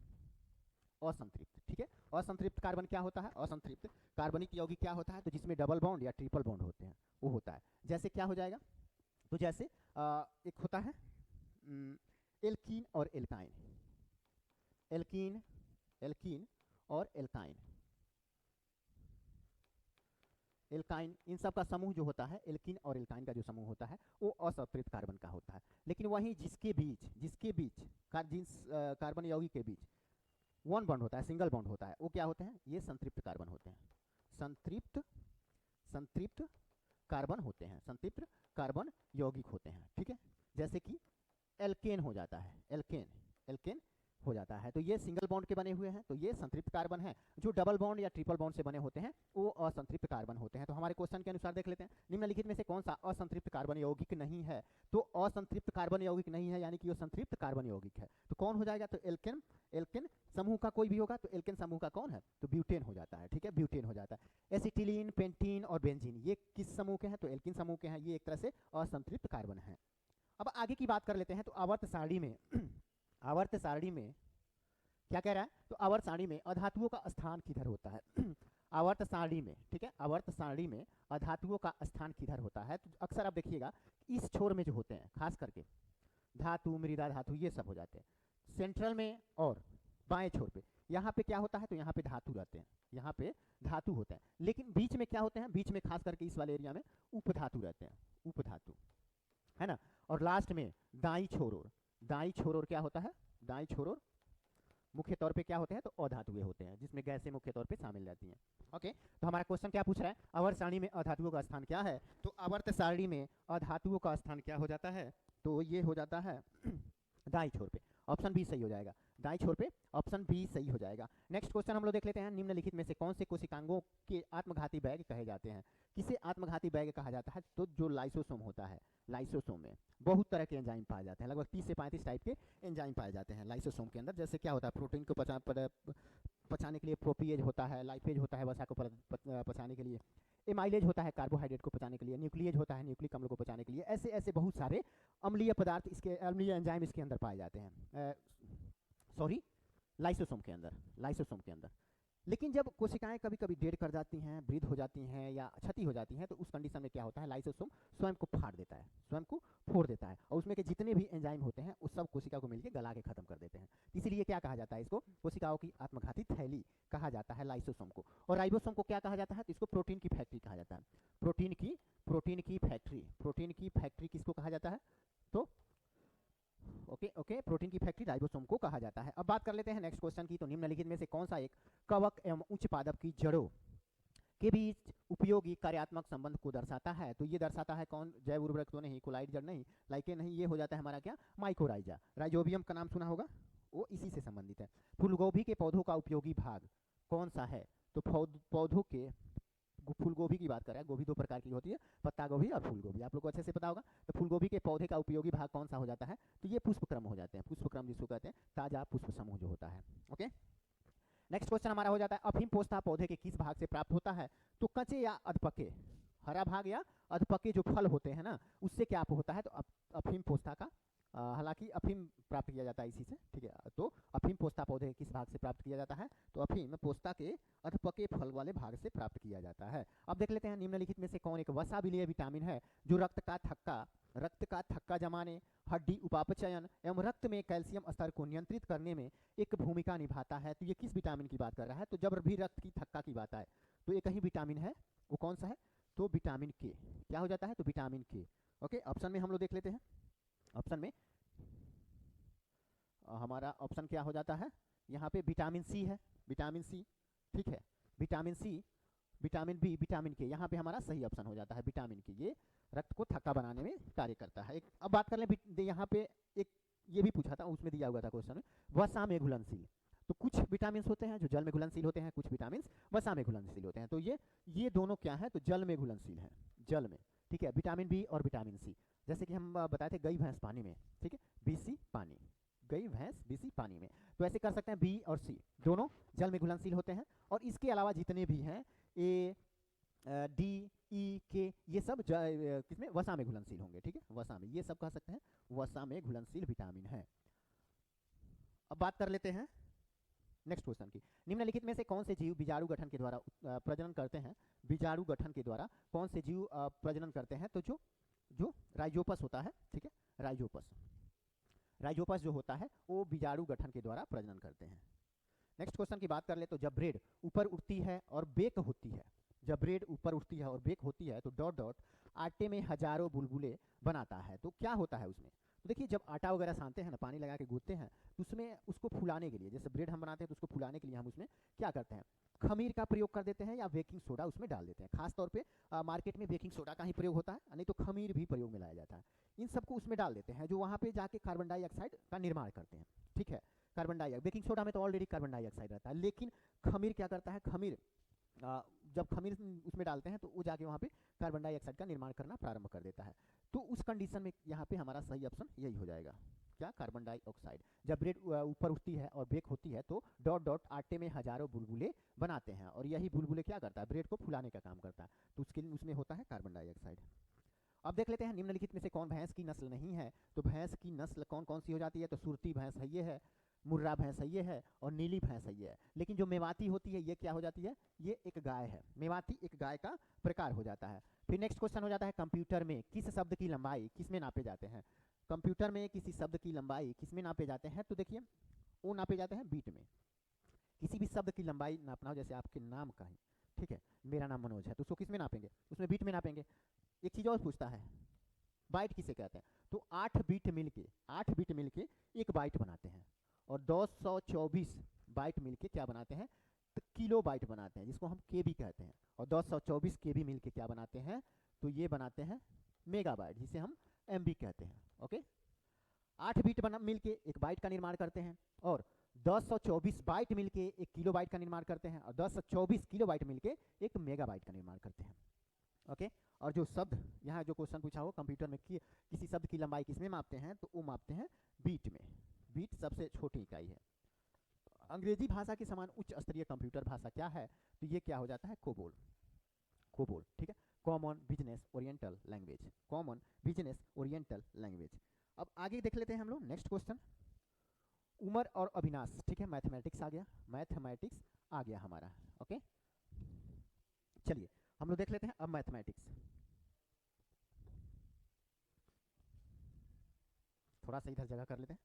असंतृप्त। ठीक है, असंतृप्त कार्बन क्या होता है? असंतृप्त कार्बनिक यौगिक क्या होता है? तो जिसमें डबल बॉन्ड या ट्रिपल बॉन्ड होते हैं वो होता है। जैसे क्या हो जाएगा? तो जैसे एक होता है एल्कीन और एल्काइन, एल्कीन, एल्कीन और एल्काइन, एल्काइन, इन सब का समूह जो होता है, एल्कीन और एल्काइन का जो समूह होता है वो असंतृप्त कार्बन का होता है। लेकिन वहीं जिसके बीच जिस कार्बन यौगिक के बीच वन बॉन्ड होता है, सिंगल बॉन्ड होता है, वो क्या होते हैं? ये संतृप्त कार्बन होते हैं, संतृप्त, संतृप्त कार्बन होते हैं, संतृप्त कार्बन यौगिक होते हैं। ठीक है, जैसे कि एल्केन हो जाता है, एल्केन, एल्केन हो जाता है। तो ये सिंगल बॉन्ड के बने हुए हैं, तो ये संतृप्त कार्बन है। जो डबल बॉन्ड या ट्रिपल बॉन्ड से बने होते हैं वो असंतृप्त कार्बन होते हैं। तो हमारे क्वेश्चन के अनुसार देख लेते हैं, निम्नलिखित में से कौन सा असंतृप्त कार्बन यौगिक नहीं है? तो असंतृप्त कार्बन यौगिक नहीं है यानी कि वो संतृप्त कार्बन यौगिक है। तो कौन हो जाएगा? तो एल्केन, एल्केन समूह का कोई भी होगा तो एल्केन समूह का कौन है? तो ब्यूटेन हो जाता है। ठीक है, ब्यूटेन हो जाता है। एसिटिलीन, पेंटीन और बेंजीन ये किस समूह के हैं? तो एल्किन समूह के हैं। ये एक तरह से असंतृप्त कार्बन है। अब आगे की बात कर लेते हैं। तो आवर्त सारणी में आवर्त सारणी में क्या कह रहा है? तो आवर्त सारणी में अधातुओं का स्थान किधर होता है? आवर्त सारणी में, ठीक है, आवर्त सारणी में अधातुओं का स्थान किधर होता है? तो अक्सर आप देखिएगा इस छोर में जो होते हैं, खास करके धातु, मृदा धातु, ये सब हो जाते हैं सेंट्रल में और बाएं छोर पे। यहाँ पे क्या होता है? तो यहाँ पे धातु रहते हैं, यहाँ पे धातु होते हैं। लेकिन बीच में क्या होते हैं? बीच में खास करके इस वाले एरिया में उपधातु रहते हैं, उपधातु, है ना। और लास्ट में दाई छोर ओर, दाई छोर ओर क्या होता है? दाई छोर ओर मुख्य तौर पे क्या होते हैं? तो अधातुएं होते हैं, जिसमें गैसें मुख्य तौर पे शामिल रहती हैं। ओके, तो हमारा क्वेश्चन क्या पूछ रहा है? आवर्त सारणी में अधातुओं का स्थान क्या है? तो आवर्त सारणी में अधातुओं का स्थान क्या हो जाता है? तो ये हो जाता है दाई छोर पे। ऑप्शन बी सही हो जाएगा, दाई छोर पे ऑप्शन बी सही हो जाएगा। नेक्स्ट क्वेश्चन हम लोग देख लेते हैं। निम्नलिखित में से कौन से कोशिकांगों के आत्मघाती बैग कहे जाते हैं? किसे आत्मघाती बैग कहा जाता है? तो जो लाइसोसोम होता है, लाइसोसोम में बहुत तरह के एंजाइम पाए जाते हैं, लगभग 30 से 35 टाइप के एंजाइम पाए जाते हैं लाइसोसोम के अंदर। जैसे क्या होता है? प्रोटीन को पचाने के लिए प्रोपिएज होता है, लाइपेज होता है वसा को पचाने के लिए, एमाइलेज होता है कार्बोहाइड्रेट को पचाने के लिए, न्यूक्लिएज होता है न्यूक्लिक अम्ल को पचाने के लिए। ऐसे ऐसे बहुत सारे अम्लीय पदार्थ, इसके अम्लीय एंजाइम इसके अंदर पाए जाते हैं, सॉरी लाइसोसोम के अंदर, लाइसोसोम के अंदर। लेकिन जब कोशिकाएं कभी कभी डेड कर जाती हैं, वृद्ध हो जाती हैं या क्षति हो जाती हैं, तो उस कंडीशन में क्या होता है, लाइसोसोम स्वयं को फाड़ देता है, स्वयं को फोड़ देता है, और उसमें के जितने भी एंजाइम होते हैं उस सब कोशिका को मिलकर गला के खत्म कर देते हैं। इसीलिए क्या कहा जाता है, इसको कोशिकाओं की आत्मघाती थैली कहा जाता है लाइसोसोम को। और राइबोसोम को क्या कहा जाता है, तो इसको प्रोटीन की फैक्ट्री कहा जाता है। प्रोटीन की फैक्ट्री किसको कहा जाता है, तो ओके प्रोटीन की फैक्ट्री राइबोसोम को कहा जाता है। अब बात कर लेते हैं नेक्स्ट क्वेश्चन की। तो निम्नलिखित में से कौन सा एक कवक एवं उच्च पादप की जड़ों के बीच उपयोगी कार्यात्मक संबंध को दर्शाता है? तो ये दर्शाता है कौन, जैव उर्वरक तो नहीं, कोलाइड जड़ नहीं, लाइकेन नहीं, ये हो जाता है हमारा क्या, माइकोराइजा। राइजोबियम का नाम सुना होगा, वो इसी से संबंधित है। फूलगोभी के पौधों का उपयोगी भाग कौन सा है? तो पौधों के, फूलगोभी की बात कर रहा है, गोभी दो प्रकार की होती है, पत्ता गोभी और फूलगोभी, आप लोग को अच्छे से पता होगा। तो फूलगोभी के पौधे का उपयोगी भाग कौन सा हो जाता है? तो ये पुष्पक्रम हो जाते हैं, पुष्पक्रम जिसको कहते हैं, ताजा पुष्प समूह जो होता है। ओके, नेक्स्ट क्वेश्चन हमारा हो जाता है, अफीम पोस्ता पौधे के किस भाग से प्राप्त होता है? तो कच्चे या अधपके, हरा भाग या अधपके जो फल होते हैं ना, उससे क्या होता है? तो अफीम पोस्ता का, हालांकि अफीम प्राप्त किया जाता है इसी से, ठीक है। तो अफीम पोस्ता पौधे किस भाग से प्राप्त किया जाता है? तो अफीम पोस्ता के अधपके फल वाले भाग से प्राप्त किया जाता है। अब देख लेते हैं निम्नलिखित में से कौन एक वसा विलेय विटामिन है जो रक्त का थक्का जमाने, हड्डी उपापचयन एवं रक्त में कैल्शियम स्तर को नियंत्रित करने में एक भूमिका निभाता है? तो ये किस विटामिन की बात कर रहा है? तो जब भी रक्त की थक्का की बात आए तो एक ही विटामिन है, वो कौन सा है? तो विटामिन के। क्या हो जाता है? तो विटामिन के। ओके, ऑप्शन में हम लोग देख लेते हैं। ऑप्शन में हमारा ऑप्शन क्या हो जाता है? यहाँ पे विटामिन सी है, विटामिन सी, ठीक है, vitamin C, vitamin B, vitamin K, यहाँ पे हमारा सही ऑप्शन हो जाता है विटामिन के। ये रक्त को थक्का बनाने में कार्य करता है। अब बात कर लें, यहाँ पे एक ये भी पूछा था, उसमें दिया हुआ था क्वेश्चन में, वसा में घुलनशील। तो कुछ विटामिन होते हैं जो जल में घुलनशील होते हैं, कुछ विटामिन वसा में घुलनशील होते हैं। तो ये दोनों क्या है? तो जल में घुलनशील है, जल में, ठीक है, विटामिन बी और विटामिन सी। जैसे कि हम बताए थे, गई भैंस पानी में, ठीक है, बीसी पानी, गई भैंस बीसी पानी में। तो ऐसे कर सकते हैं, बी और सी दोनों जल में घुलनशील होते हैं। और इसके अलावा जितने भी हैं, ए, डी, ई, के, ये सब किसमें? वसा में घुलनशील होंगे, ठीक है, वसा में, ये सब कह सकते हैं वसा में घुलनशील विटामिन है। अब बात कर लेते हैं नेक्स्ट क्वेश्चन की। निम्नलिखित में से कौन से जीव बीजाणु गठन के द्वारा प्रजनन करते हैं? बीजाणु गठन के द्वारा कौन से जीव प्रजनन करते हैं? तो जो राइजोपस होता है, ठीक है, राइजोपस जो होता है वो बीजाणु गठन के द्वारा प्रजनन करते हैं। नेक्स्ट क्वेश्चन की बात कर ले, तो जब ब्रेड ऊपर उठती है और बेक होती है, जब ब्रेड ऊपर उठती है और बेक होती है तो डॉट डॉट आटे में हजारों बुलबुले बनाता है। तो क्या होता है उसमें? तो देखिए, जब आटा वगैरह सानते हैं ना, पानी लगा के गूंथते हैं, तो उसमें उसको फुलाने के लिए, जैसे ब्रेड हम बनाते हैं तो उसको फुलाने के लिए हम उसमें क्या करते हैं? खमीर का प्रयोग कर देते हैं या बेकिंग सोडा उसमें डाल देते हैं। खास तौर पे मार्केट में बेकिंग सोडा का ही प्रयोग होता है, नहीं तो खमीर भी प्रयोग में लाया जाता है। इन सबको उसमें डाल देते हैं, जो वहाँ पे जाके कार्बन डाइऑक्साइड का निर्माण करते हैं, ठीक है। कार्बन डाइऑक्साइड, बेकिंग सोडा में तो ऑलरेडी कार्बन डाइऑक्साइड रहता है, लेकिन खमीर क्या करता है? खमीर जब खमीर उसमें डालते हैं तो वो जाके वहाँ पे कार्बन डाइऑक्साइड का निर्माण करना प्रारंभ कर देता है। तो उस कंडीशन में यहाँ पे हमारा सही ऑप्शन यही हो जाएगा, क्या? Carbon dioxide. जब ब्रेड ऊपर उठती है और बेक होती है तो डॉट डॉट आटे में हजारों बुलबुले बनाते हैं, और यही बुलबुले क्या करता है? ब्रेड को फुलाने का काम करता है, तो उसमें होता है कार्बन डाइऑक्साइड। अब देख लेते हैं निम्नलिखित में से कौन भैंस की नस्ल नहीं है? तो भैंस की नस्ल कौन कौन सी हो जाती है? तो सुरती भैंस है, ये है, मुर्रा भैंस है, ये है, और नीली भैंस है, ये है। लेकिन जो मेवाती होती है, ये क्या हो जाती है? ये एक गाय है, मेवाती एक गाय का प्रकार हो जाता है। फिर नेक्स्ट क्वेश्चन हो जाता है, कंप्यूटर में किस शब्द की लंबाई किस में नापे जाते हैं? कंप्यूटर में किसी शब्द की लंबाई किस में नापे जाते हैं? तो देखिए, वो नापे जाते हैं बीट में। किसी भी शब्द की लंबाई नापना हो, जैसे आपके नाम का ही, ठीक है, मेरा नाम मनोज है, तो उसको किस में नापेंगे? उसमें बीट में नापेंगे। एक चीज़ और पूछता है, बाइट किसे कहते हैं? तो 8 बीट मिलके एक बाइट बनाते हैं, और 224 बाइट मिलके क्या बनाते हैं? तो किलो बाइट बनाते हैं, जिसको हम केबी कहते हैं। और 224 केबी मिलके क्या बनाते हैं? तो ये बनाते हैं मेगाबाइट, जिसे हम एमबी कहते हैं। ओके, 8 बीट मिलके एक बाइट का निर्माण करते हैं, और 224 बाइट मिलके एक किलो बाइट का निर्माण करते हैं, और 224 किलो बाइट मिलके एक मेगाबाइट का निर्माण करते हैं। ओके, और जो शब्द यहाँ जो क्वेश्चन पूछा हो, कंप्यूटर में किसी शब्द की लंबाई किसमें मापते हैं? तो वो मापते हैं बीट में। बीट सबसे छोटी इकाई है। अंग्रेजी भाषा के समान उच्च स्तरीय कंप्यूटर भाषा क्या है? तो ये क्या हो जाता है? कोबोल, ठीक है, common business oriental language, common business oriental language. अब आगे देख लेते हैं हम लोग नेक्स्ट क्वेश्चन, उमर और अविनाश, ठीक है, मैथमेटिक्स आ गया, मैथमेटिक्स आ गया हमारा। ओके, चलिए हम लोग देख लेते हैं अब मैथमेटिक्स। थोड़ा सा इधर जगह कर लेते हैं,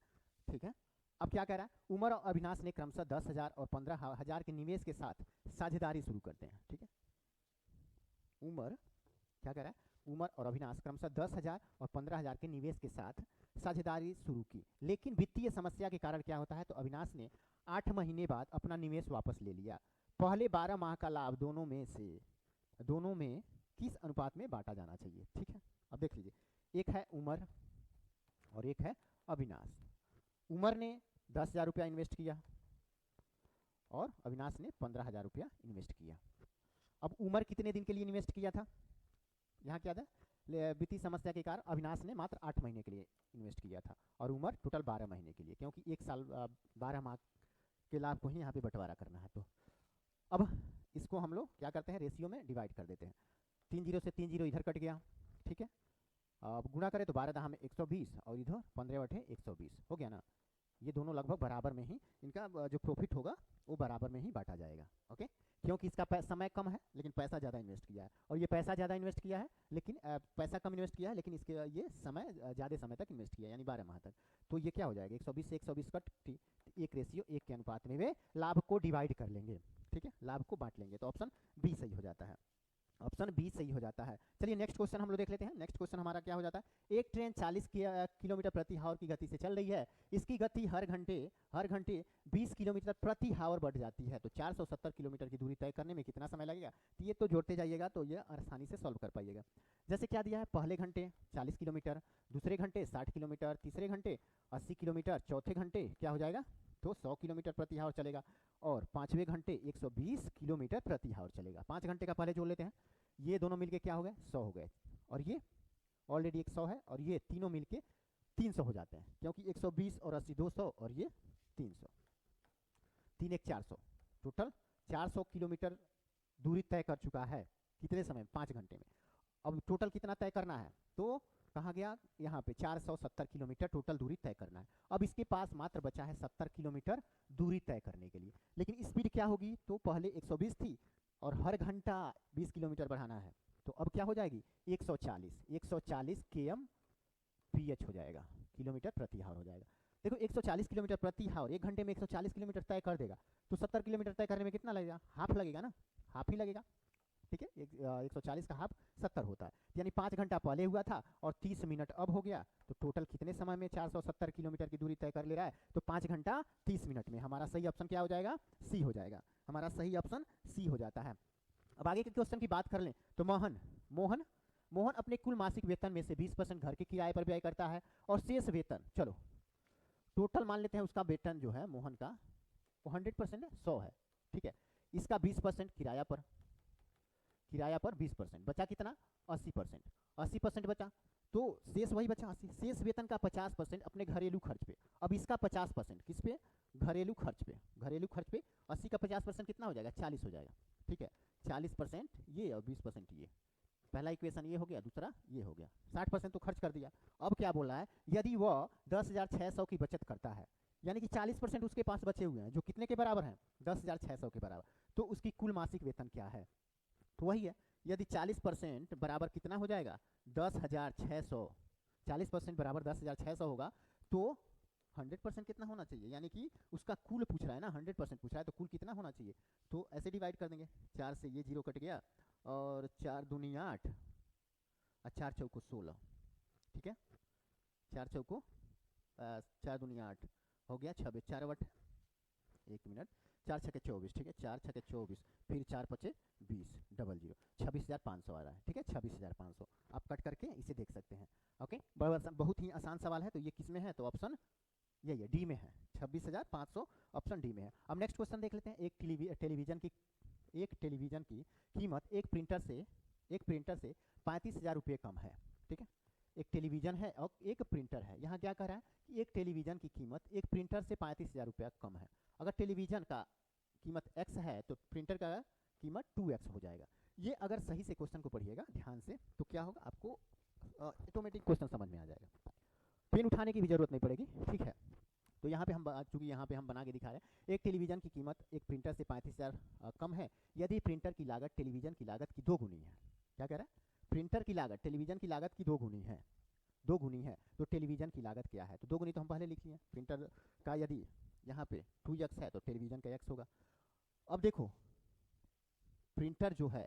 ठीक है। अब क्या कह रहा है, उमर और अविनाश ने क्रमशः 10,000 और 15,000 के निवेश के साथ साझेदारी शुरू करते हैं, ठीक है। उमर क्या कह रहा है, उमर और अविनाश क्रमशः 10,000 और 15,000 के निवेश के साथ साझेदारी शुरू की, लेकिन वित्तीय समस्या के कारण क्या होता है, तो अविनाश ने 8 महीने बाद अपना निवेश वापस ले लिया। पहले 12 माह का लाभ दोनों में किस अनुपात में बांटा जाना चाहिए, ठीक है। अब देख लीजिए, एक है उमर और एक है अविनाश। उमर ने 10,000 रुपया इन्वेस्ट किया और अविनाश ने 15,000 रुपया इन्वेस्ट किया। अब उमर कितने दिन के लिए इन्वेस्ट किया था, यहाँ क्या था, वित्तीय समस्या के कारण अविनाश ने मात्र 8 महीने के लिए इन्वेस्ट किया था और उमर टोटल 12 महीने के लिए, क्योंकि एक साल 12 माह के लाभ को ही यहाँ पे बंटवारा करना है। तो अब इसको हम लोग क्या करते हैं, रेशियो में डिवाइड कर देते हैं। 3 जीरो से 3 जीरो इधर कट गया, ठीक है। अब गुणा करें तो 12 में 120 और इधर 15/120 हो गया ना। ये दोनों लगभग बराबर में ही, इनका जो प्रॉफिट होगा वो बराबर में ही बांटा जाएगा। ओके, क्योंकि इसका समय कम है लेकिन पैसा ज़्यादा इन्वेस्ट किया है, और ये पैसा ज़्यादा इन्वेस्ट किया है लेकिन पैसा कम इन्वेस्ट किया है, लेकिन इसके ये समय ज़्यादा समय तक इन्वेस्ट किया है, यानी 12 माह तक। तो ये क्या हो जाएगा, 120 से 120 कट, एक रेशियो 1 के अनुपात में वे लाभ को डिवाइड कर लेंगे, ठीक है, लाभ को बांट लेंगे। तो ऑप्शन बी सही हो जाता है, ऑप्शन बी सही हो जाता है। चलिए नेक्स्ट क्वेश्चन हम लोग देख लेते हैं। नेक्स्ट क्वेश्चन हमारा क्या हो जाता है, एक ट्रेन 40 किलोमीटर प्रति हावर की गति से चल रही है, इसकी गति हर घंटे 20 किलोमीटर प्रति हावर बढ़ जाती है, तो 470 किलोमीटर की दूरी तय करने में कितना समय लगेगा। तो ये तो जोड़ते जाइएगा तो ये आसानी से सॉल्व कर पाइएगा। जैसे क्या दिया है, पहले घंटे 40 किलोमीटर, दूसरे घंटे 60 किलोमीटर, तीसरे घंटे 80 किलोमीटर, चौथे घंटे क्या हो जाएगा, तो 100 किलोमीटर प्रति हावर चलेगा, और पाँचवें घंटे 120 किलोमीटर प्रति हावर चलेगा। 5 घंटे का पहले जोड़ लेते हैं, ये दोनों मिलके क्या हो गए, 100 हो गए, और ये ऑलरेडी 100 है, और ये तीनों मिलके 300 हो जाते हैं, क्योंकि 120 और 80 200 और ये 300, 3 1 400, टोटल 400 किलोमीटर दूरी तय कर चुका है। कितने समय, 5 घंटे में। अब टोटल कितना तय करना है, तो कहाँ गया, यहाँ पे 470 किलोमीटर टोटल दूरी तय करना है। अब इसके पास मात्र बचा है 70 किलोमीटर दूरी तय करने के लिए, लेकिन स्पीड क्या होगी, तो पहले 120 थी और हर घंटा 20 किलोमीटर बढ़ाना है, तो अब क्या हो जाएगी 140 kmph हो जाएगा, किलोमीटर प्रति हावर हो जाएगा। देखो 140 किलोमीटर प्रति हावर 1 घंटे में 140 किलोमीटर तय कर देगा, तो 70 किलोमीटर तय करने में कितना लगेगा, हाफ लगेगा ना, हाफ ही लगेगा, ठीक है। 140 का हाफ 70 होता है, यानी 5 घंटा पहले हुआ था और 30 मिनट अब हो गया, तो टोटल कितने समय में 470 किलोमीटर की दूरी तय कर ले रहा है, तो 5 घंटा 30 मिनट में। हमारा सही ऑप्शन क्या हो जाएगा, सी हो जाएगा, हमारा सही ऑप्शन सी हो जाता है। अब आगे के क्वेश्चन की बात कर लें तो मोहन अपने कुल मासिक वेतन में से 20% घर के किराए पर व्यय करता है, और शेष वेतन, चलो टोटल मान लेते हैं उसका वेतन जो है मोहन का वो 100% है, 100 है, ठीक है। इसका 20% किराया पर 20%, बचा कितना 80% बचा, तो शेष वही बचा 80। शेष वेतन का 50% अपने घरेलू खर्च पे। अब इसका 50% किस पे, घरेलू खर्च पे 80 का 50% कितना हो जाएगा, 40 हो जाएगा, ठीक है। 40% ये और 20% ये, पहला इक्वेशन ये हो गया, दूसरा ये हो गया। 60% तो खर्च कर दिया। अब क्या बोल रहा है, यदि वह 10,600 की बचत करता है, यानी कि 40% उसके पास बचे हुए हैं, जो कितने के बराबर हैं, 10,600 के बराबर, तो उसकी कुल मासिक वेतन क्या है, तो वही है। यदि 40% बराबर कितना हो जाएगा, 10,600, 40% बराबर 10,600 होगा, तो 100% कितना होना चाहिए, यानी कि उसका कुल पूछ रहा है ना, 100% पूछ रहा है, तो कुल कितना होना चाहिए, तो ऐसे डिवाइड कर देंगे। 4 से ये 0 कट गया, और 4 दूनी 8 और 4 चौको 16, ठीक है। 4 चौको 4 दूनी 8 हो गया, 26 4 बट 1 मिनट, 4 छके 24, ठीक है, 4 छके 24, फिर 4 पचे 20, 00, 26,500 आ रहा है, ठीक है, 26,500। आप कट करके इसे देख सकते हैं। ओके, बहुत ही आसान सवाल है, तो ये किस में है, तो ऑप्शन यही है, डी में है, 26,500 ऑप्शन डी में है। अब नेक्स्ट क्वेश्चन देख लेते हैं। एक टेलीविज़न की कीमत एक प्रिंटर से 35,000 रुपये कम है, ठीक है। एक टेलीविज़न है और एक प्रिंटर है। यहाँ क्या कह रहा है कि एक टेलीविज़न की कीमत एक प्रिंटर से 35,000 रुपया कम है। अगर टेलीविज़न का कीमत x है तो प्रिंटर का कीमत 2x हो जाएगा। ये अगर सही से क्वेश्चन को पढ़िएगा ध्यान से, तो क्या होगा, आपको ऑटोमेटिक क्वेश्चन समझ में आ जाएगा, पेन उठाने की भी जरूरत नहीं पड़ेगी, ठीक है। तो यहाँ पे हम चूँकि यहाँ पे हम बना के दिखा रहे हैं, एक टेलीविज़न की कीमत एक प्रिंटर से 35,000 कम है यदि प्रिंटर की लागत टेलीविज़न की लागत की 2 गुनी है। क्या कह रहा है? प्रिंटर की लागत टेलीविज़न की लागत की 2 गुनी है, 2 गुनी है, तो टेलीविज़न की लागत क्या है? तो 2 गुनी तो हम पहले लिख लिए। प्रिंटर का यदि यहाँ पे 2x है तो टेलीविज़न का x होगा। अब देखो प्रिंटर जो है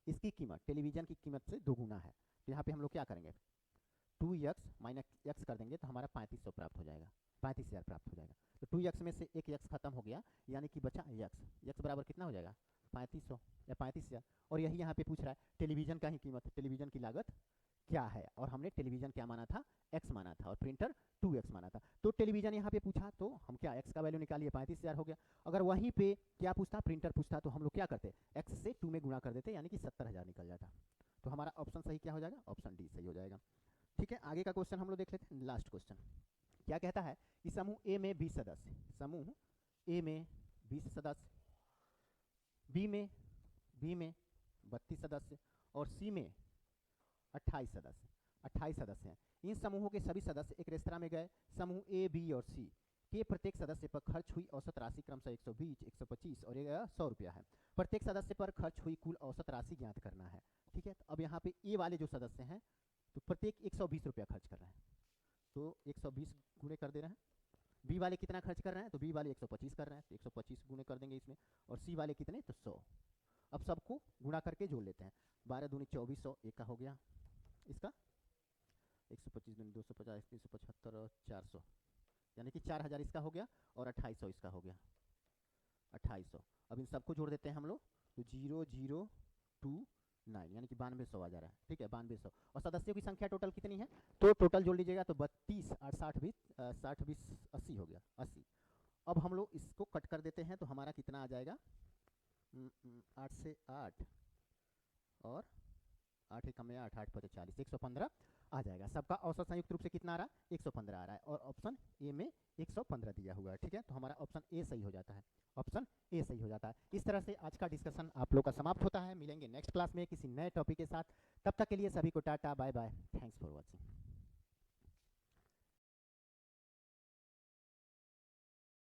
इसकी कीमत टेलीविज़न की कीमत से 2 गुना है, तो यहाँ पे हम लोग क्या करेंगे, 2x माइनस x कर देंगे तो हमारा 3500 प्राप्त हो जाएगा, 35,000 प्राप्त हो जाएगा। तो 2x में से एक x खत्म हो गया, यानी कि बचा x बराबर कितना हो जाएगा, 3500 या 35,000। और यही यहाँ पे पूछ रहा है टेलीविज़न का ही कीमत, टेलीविज़न की लागत क्या है, और हमने टेलीविज़न क्या माना था, x माना था, और प्रिंटर 2x माना था। तो टेलीविज़न यहाँ पे पूछा तो हम क्या x का वैल्यू निकालिए, 35,000 हो गया। अगर वहीं पे क्या पूछता, प्रिंटर पूछता, तो हम लोग क्या करते, x से 2 में गुणा कर देते, यानी कि 70,000 निकल जाता। तो हमारा ऑप्शन सही क्या हो जाएगा, ऑप्शन डी सही हो जाएगा। ठीक है, आगे का क्वेश्चन हम लोग देख लेते हैं। लास्ट क्वेश्चन क्या कहता है कि समूह ए में 20 सदस्य, समूह ए में 20 सदस्य, बी में 32 सदस्य और सी में 28 सदस्य, 28 सदस्य हैं। इन समूहों के सभी सदस्य एक रेस्तरां में गए। समूह ए, बी और सी के प्रत्येक सदस्य पर खर्च हुई औसत राशि क्रमशः 120, 125 और 100 रुपया है। प्रत्येक सदस्य पर खर्च हुई कुल औसत राशि ज्ञात करना है। ठीक है, तो अब यहाँ पे ए वाले जो सदस्य हैं तो प्रत्येक 120 रुपया खर्च कर रहे हैं, तो 120 गुणे कर दे रहे हैं। बी वाले कितना खर्च कर रहे हैं, तो बी वाले 125 कर रहे हैं, तो 125 गुणे कर देंगे इसमें। और सी वाले कितने, तो 100। अब सबको गुणा करके जोड़ लेते हैं। 12 दूनी 2400, एक का हो गया, इसका 125 दूनी 250, 375 और 400, यानी कि 4000 इसका हो गया और 2800 इसका हो गया, 2800। अब इन सबको जोड़ देते हैं हम लोग, तो 0029 यानी कि 9200 आ जा रहा है। ठीक है, 9200। और सदस्यों की संख्या टोटल कितनी है, तो टोटल जोड़ लीजिएगा तो 32 8 60 20 80 हो गया, 80। अब हम लोग इसको कट कर देते हैं तो हमारा कितना आ जाएगा, 8 से 8 और 8 एकम में 8 8 पचे 40, 115 आ जाएगा। सबका औसत संयुक्त रूप से कितना आ रहा है, 115 आ रहा है, और ऑप्शन ए में 115 दिया हुआ है। ठीक है, तो हमारा ऑप्शन ए सही हो जाता है, ऑप्शन ए सही हो जाता है। इस तरह से आज का डिस्कशन आप लोग का समाप्त होता है। मिलेंगे नेक्स्ट क्लास में किसी नए टॉपिक के साथ, तब तक के लिए सभी को tata bye bye, thanks for watching.